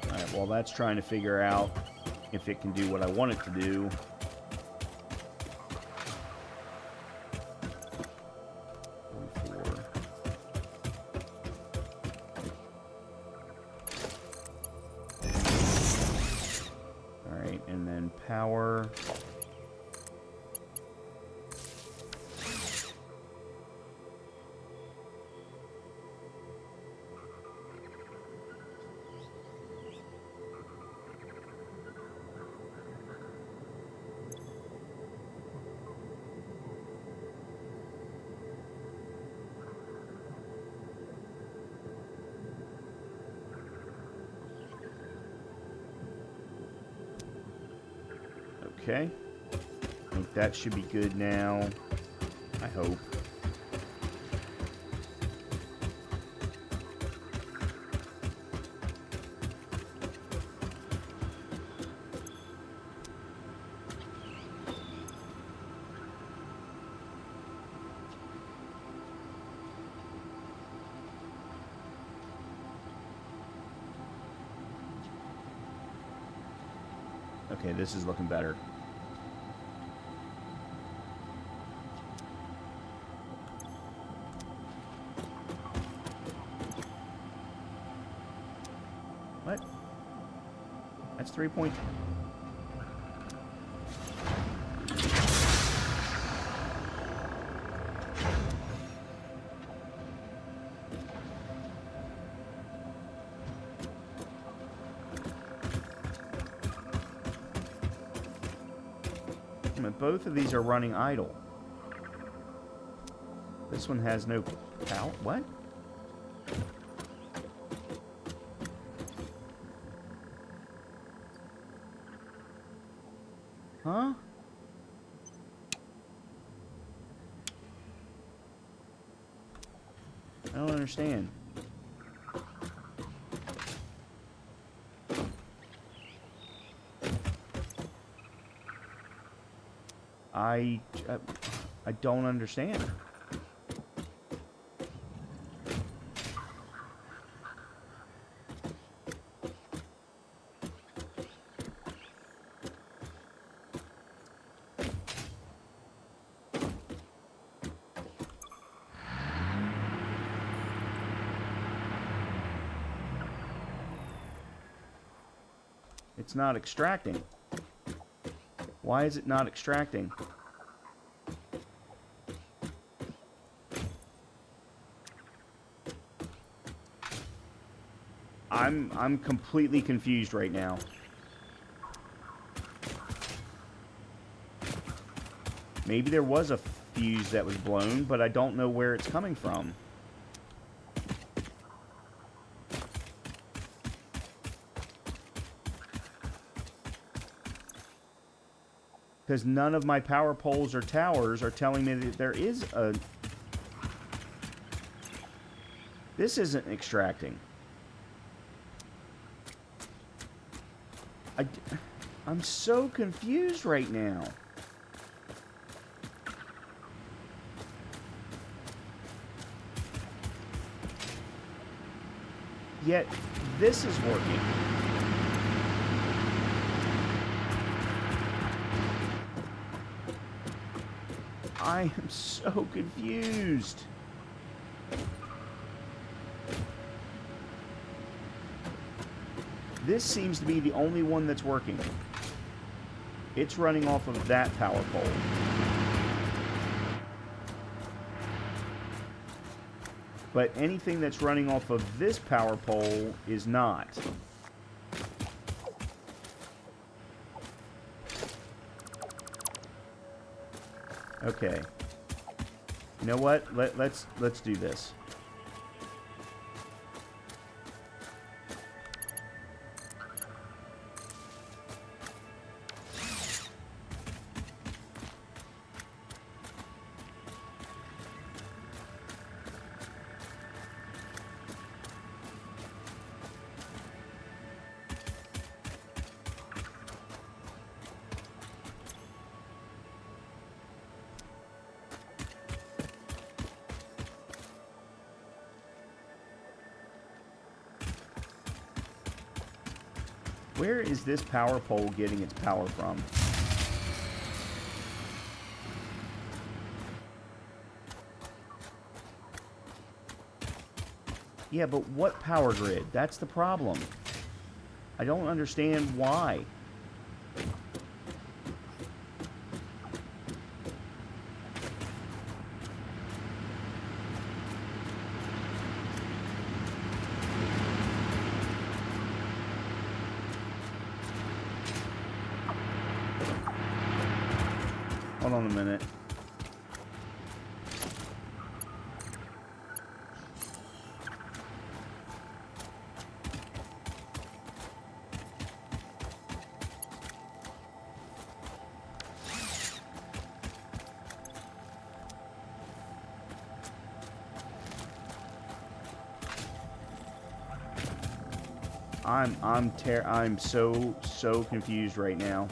Alright, well that's trying to figure out if it can do what I want it to do. Power. Okay. I think that should be good now. I hope. Okay, this is looking better. What? That's 3 point... Both of these are running idle. This one has no power. What? Huh? I don't understand. I don't understand. It's not extracting. Why is it not extracting? I'm completely confused right now. Maybe there was a fuse that was blown, but I don't know where it's coming from. Because none of my power poles or towers are telling me that there is a... This isn't extracting. I'm so confused right now. Yet, this is working. I am so confused. This seems to be the only one that's working. It's running off of that power pole. But anything that's running off of this power pole is not. Okay. You know what? Let's do this. Where is this power pole getting its power from? Yeah, but what power grid? That's the problem. I don't understand why. Hold on a minute. I'm so confused right now.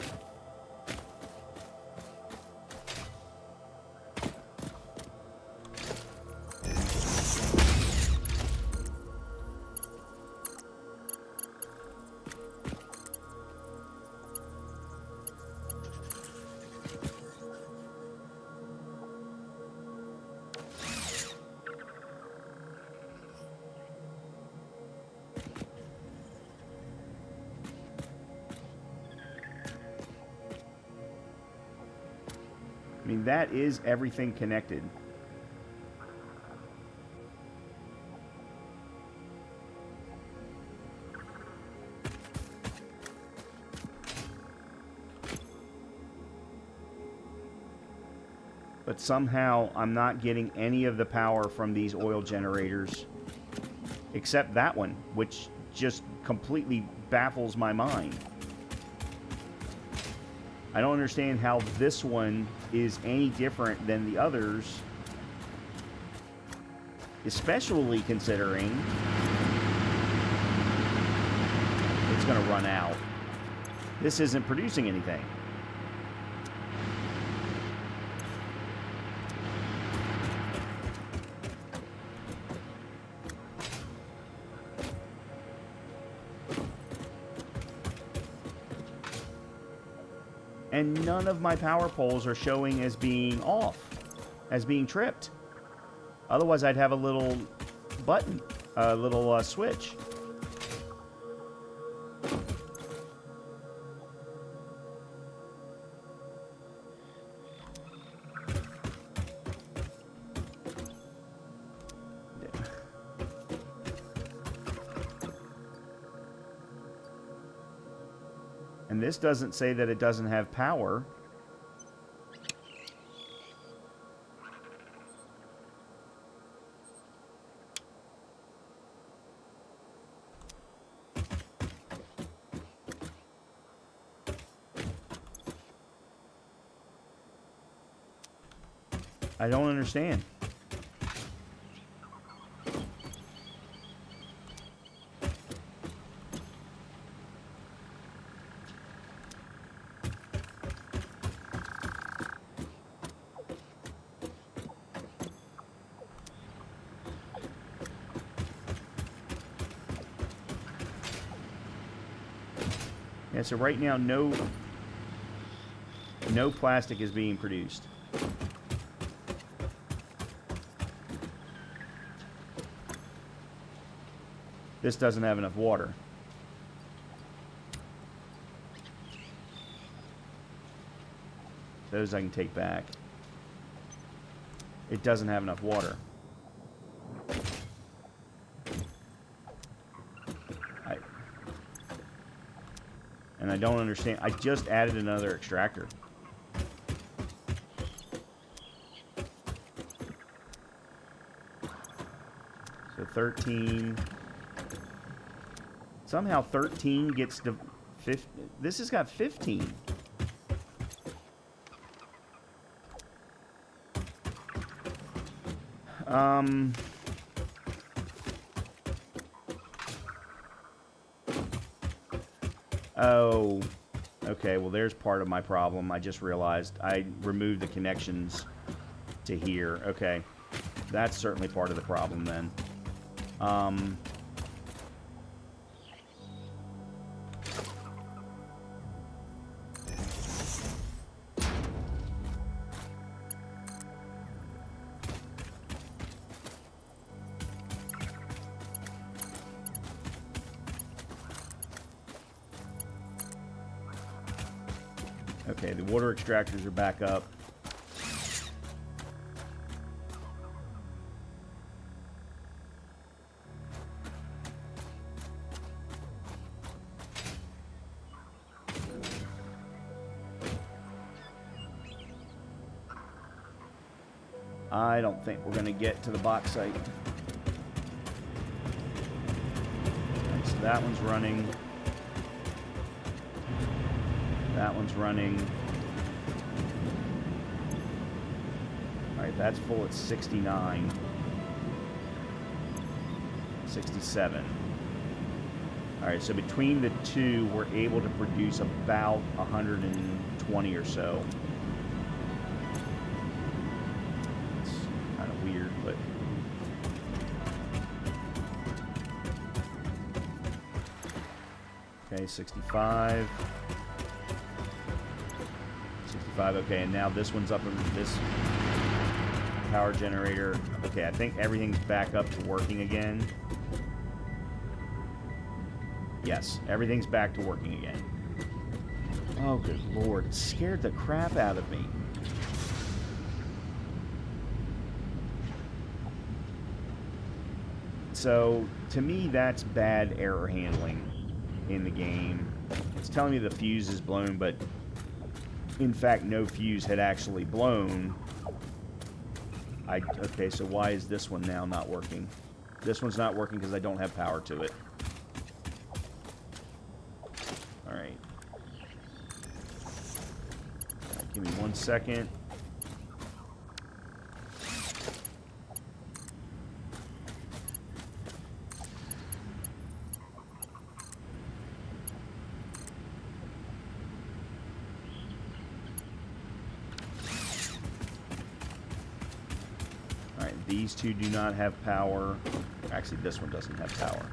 I mean, that is everything connected. But somehow I'm not getting any of the power from these oil generators, except that one, which just completely baffles my mind. I don't understand how this one is any different than the others, especially considering it's going to run out. This isn't producing anything. And none of my power poles are showing as being off, as being tripped. Otherwise, I'd have a little button, a little switch. And this doesn't say that it doesn't have power. I don't understand. Yeah, so right now, no plastic is being produced. This doesn't have enough water. Those I can take back. It doesn't have enough water. And I don't understand. I just added another extractor. So 13. Somehow 13 gets to 50. This has got 15. Oh, okay. Well, there's part of my problem. I just realized I removed the connections to here. Okay, that's certainly part of the problem then. Okay, the water extractors are back up. I don't think we're going to get to the box site. Right, so that one's running. That one's running. Alright, that's full at 69. 67. Alright, so between the two, we're able to produce about 120 or so. It's kind of weird, but... Okay, 65. 65, okay, and now this one's up in this power generator. Okay, I think everything's back up to working again. Yes, everything's back to working again. Oh, good lord, it scared the crap out of me. So, to me, that's bad error handling in the game. It's telling me the fuse is blown, but in fact, no fuse had actually blown. Okay, so why is this one now not working? This one's not working because I don't have power to it. Alright. 1 second. All right, these two do not have power. Actually, this one doesn't have power.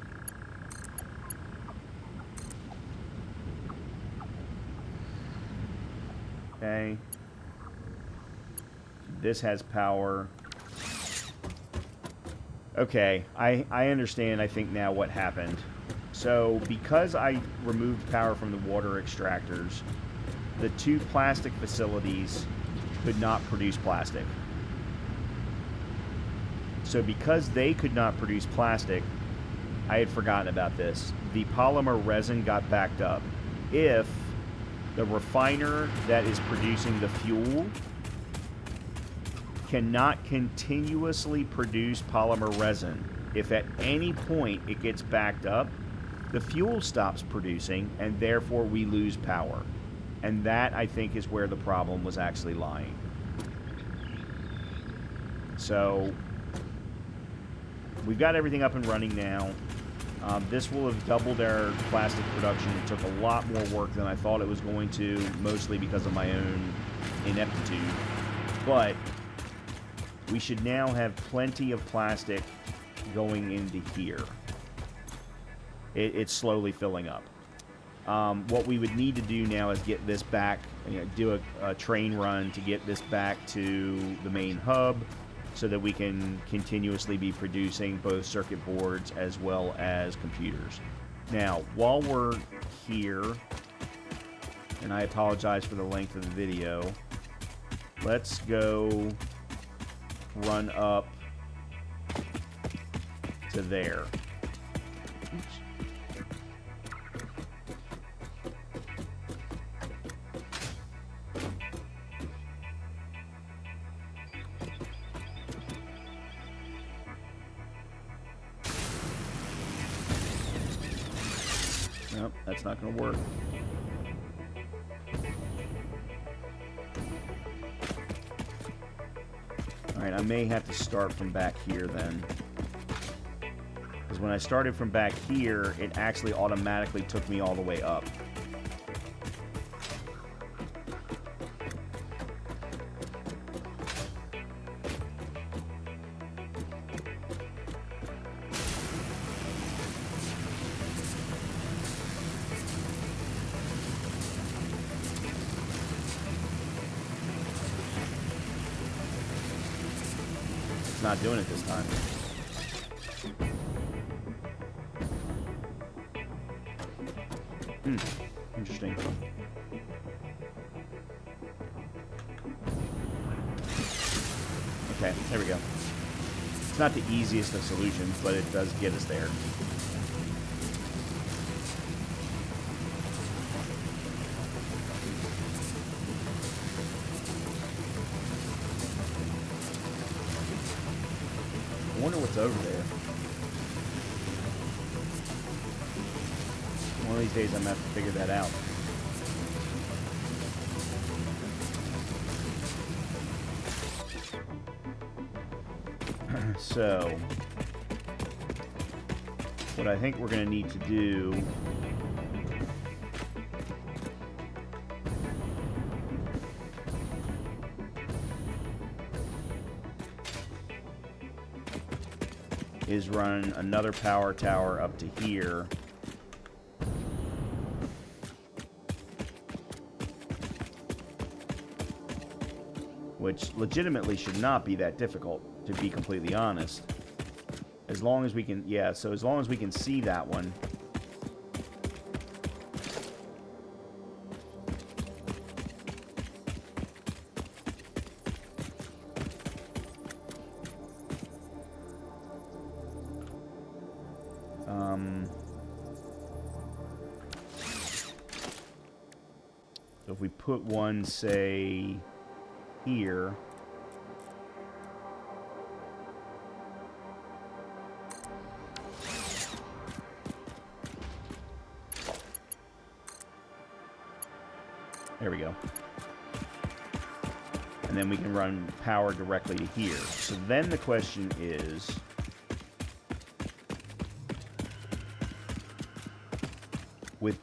Okay. This has power. Okay, I understand, I think, now what happened. So, because I removed power from the water extractors, the two plastic facilities could not produce plastic. So, because they could not produce plastic, I had forgotten about this. The polymer resin got backed up. If the refiner that is producing the fuel cannot continuously produce polymer resin, if at any point it gets backed up, the fuel stops producing, and therefore we lose power. And that, I think, is where the problem was actually lying. So, we've got everything up and running now. This will have doubled our plastic production. It took a lot more work than I thought it was going to, mostly because of my own ineptitude. But we should now have plenty of plastic going into here. It's slowly filling up. What we would need to do now is get this back, do a train run to get this back to the main hub, so that we can continuously be producing both circuit boards as well as computers. Now, while we're here, and I apologize for the length of the video, let's go run up to there. Oops. Nope, that's not going to work. Alright, I may have to start from back here then. Because when I started from back here, it actually automatically took me all the way up. Not doing it this time. Interesting. Okay, there we go. It's not the easiest of solutions, but it does get us there. I wonder what's over there. One of these days I'm going to have to figure that out. So, what I think we're going to need to do is run another power tower up to here. Which legitimately should not be that difficult, to be completely honest. As long as we can, yeah, so as long as we can see that one. So if we put one, say, here. There we go. and then we can run power directly to here. So then the question is, with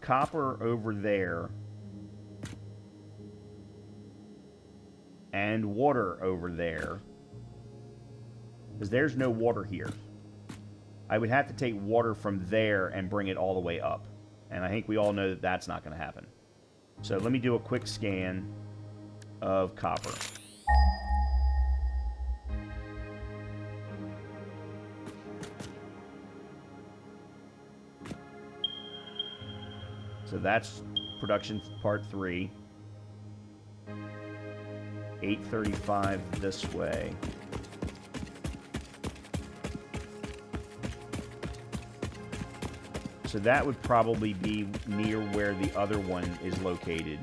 copper over there and water over there, because there's no water here, I would have to take water from there and bring it all the way up. And I think we all know that that's not going to happen. So let me do a quick scan of copper. So that's production part 3. 835 this way. So that would probably be near where the other one is located.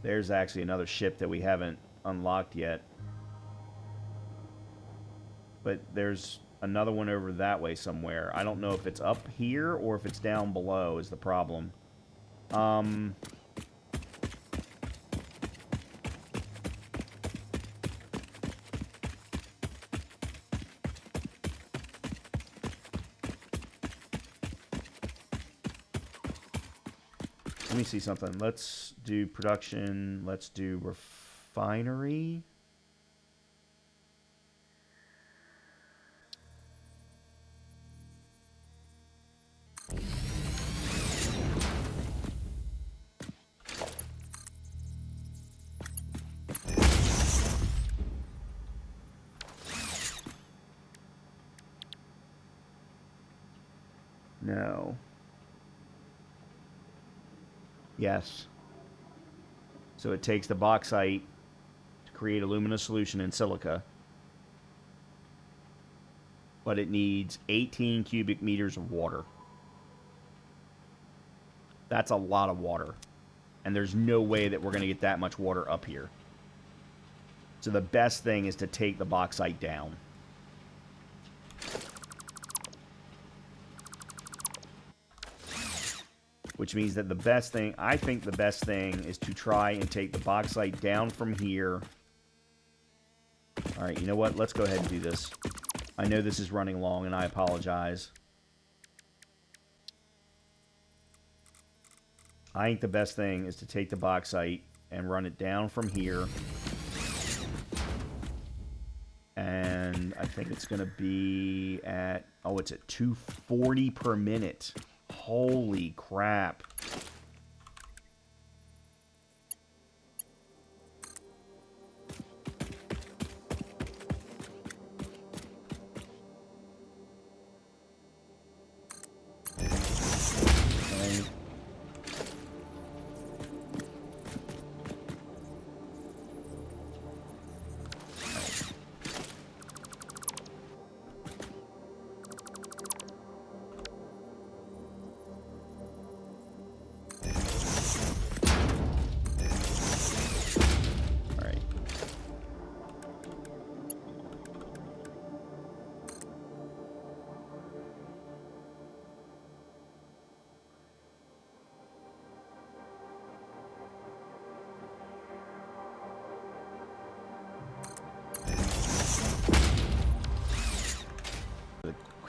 There's actually another ship that we haven't unlocked yet. But there's another one over that way somewhere. I don't know if it's up here or if it's down below is the problem. Let me see something. Let's do production. Let's do refinery. No. Yes. So it takes the bauxite to create a luminous solution in silica. But it needs 18 cubic meters of water. That's a lot of water. And there's no way that we're going to get that much water up here. So the best thing is to take the bauxite down. Which means that the best thing, I think the best thing is to try and take the bauxite down from here. Alright, you know what? Let's go ahead and do this. I know this is running long and I apologize. I think the best thing is to take the bauxite and run it down from here. And I think it's going to be at, oh, it's at 240 per minute. Holy crap.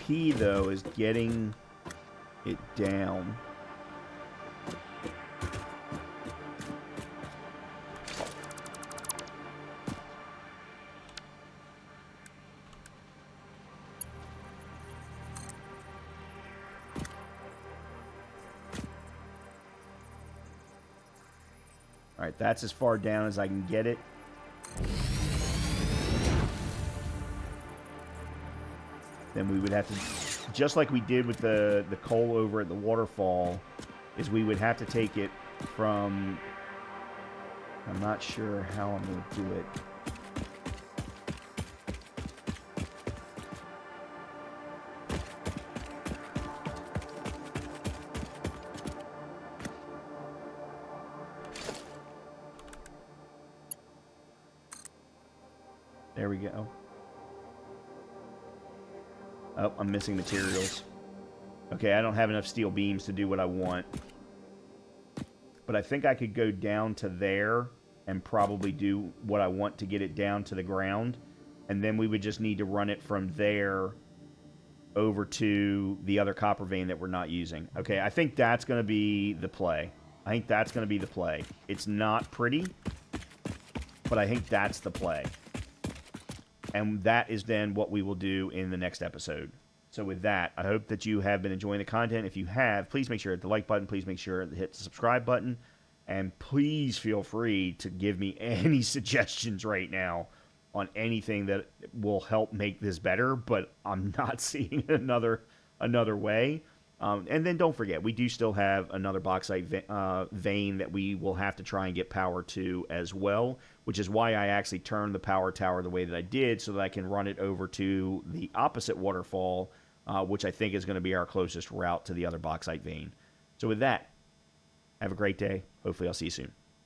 Key though is getting it down. All right, that's as far down as I can get it. Then we would have to, just like we did with the coal over at the waterfall, is we would have to take it from, I'm not sure how I'm going to do it. There we go. Oh, I'm missing materials. Okay, I don't have enough steel beams to do what I want. But I think I could go down to there and probably do what I want to get it down to the ground. And then we would just need to run it from there over to the other copper vein that we're not using. Okay, I think that's going to be the play. I think that's going to be the play. It's not pretty, but I think that's the play. And that is then what we will do in the next episode. So with that, I hope that you have been enjoying the content. If you have, please make sure to hit the like button. Please make sure to hit the subscribe button. And please feel free to give me any suggestions right now on anything that will help make this better. But I'm not seeing another way. And then don't forget, we do still have another bauxite vein that we will have to try and get power to as well, which is why I actually turned the power tower the way that I did so that I can run it over to the opposite waterfall, which I think is going to be our closest route to the other bauxite vein. So with that, have a great day. Hopefully I'll see you soon.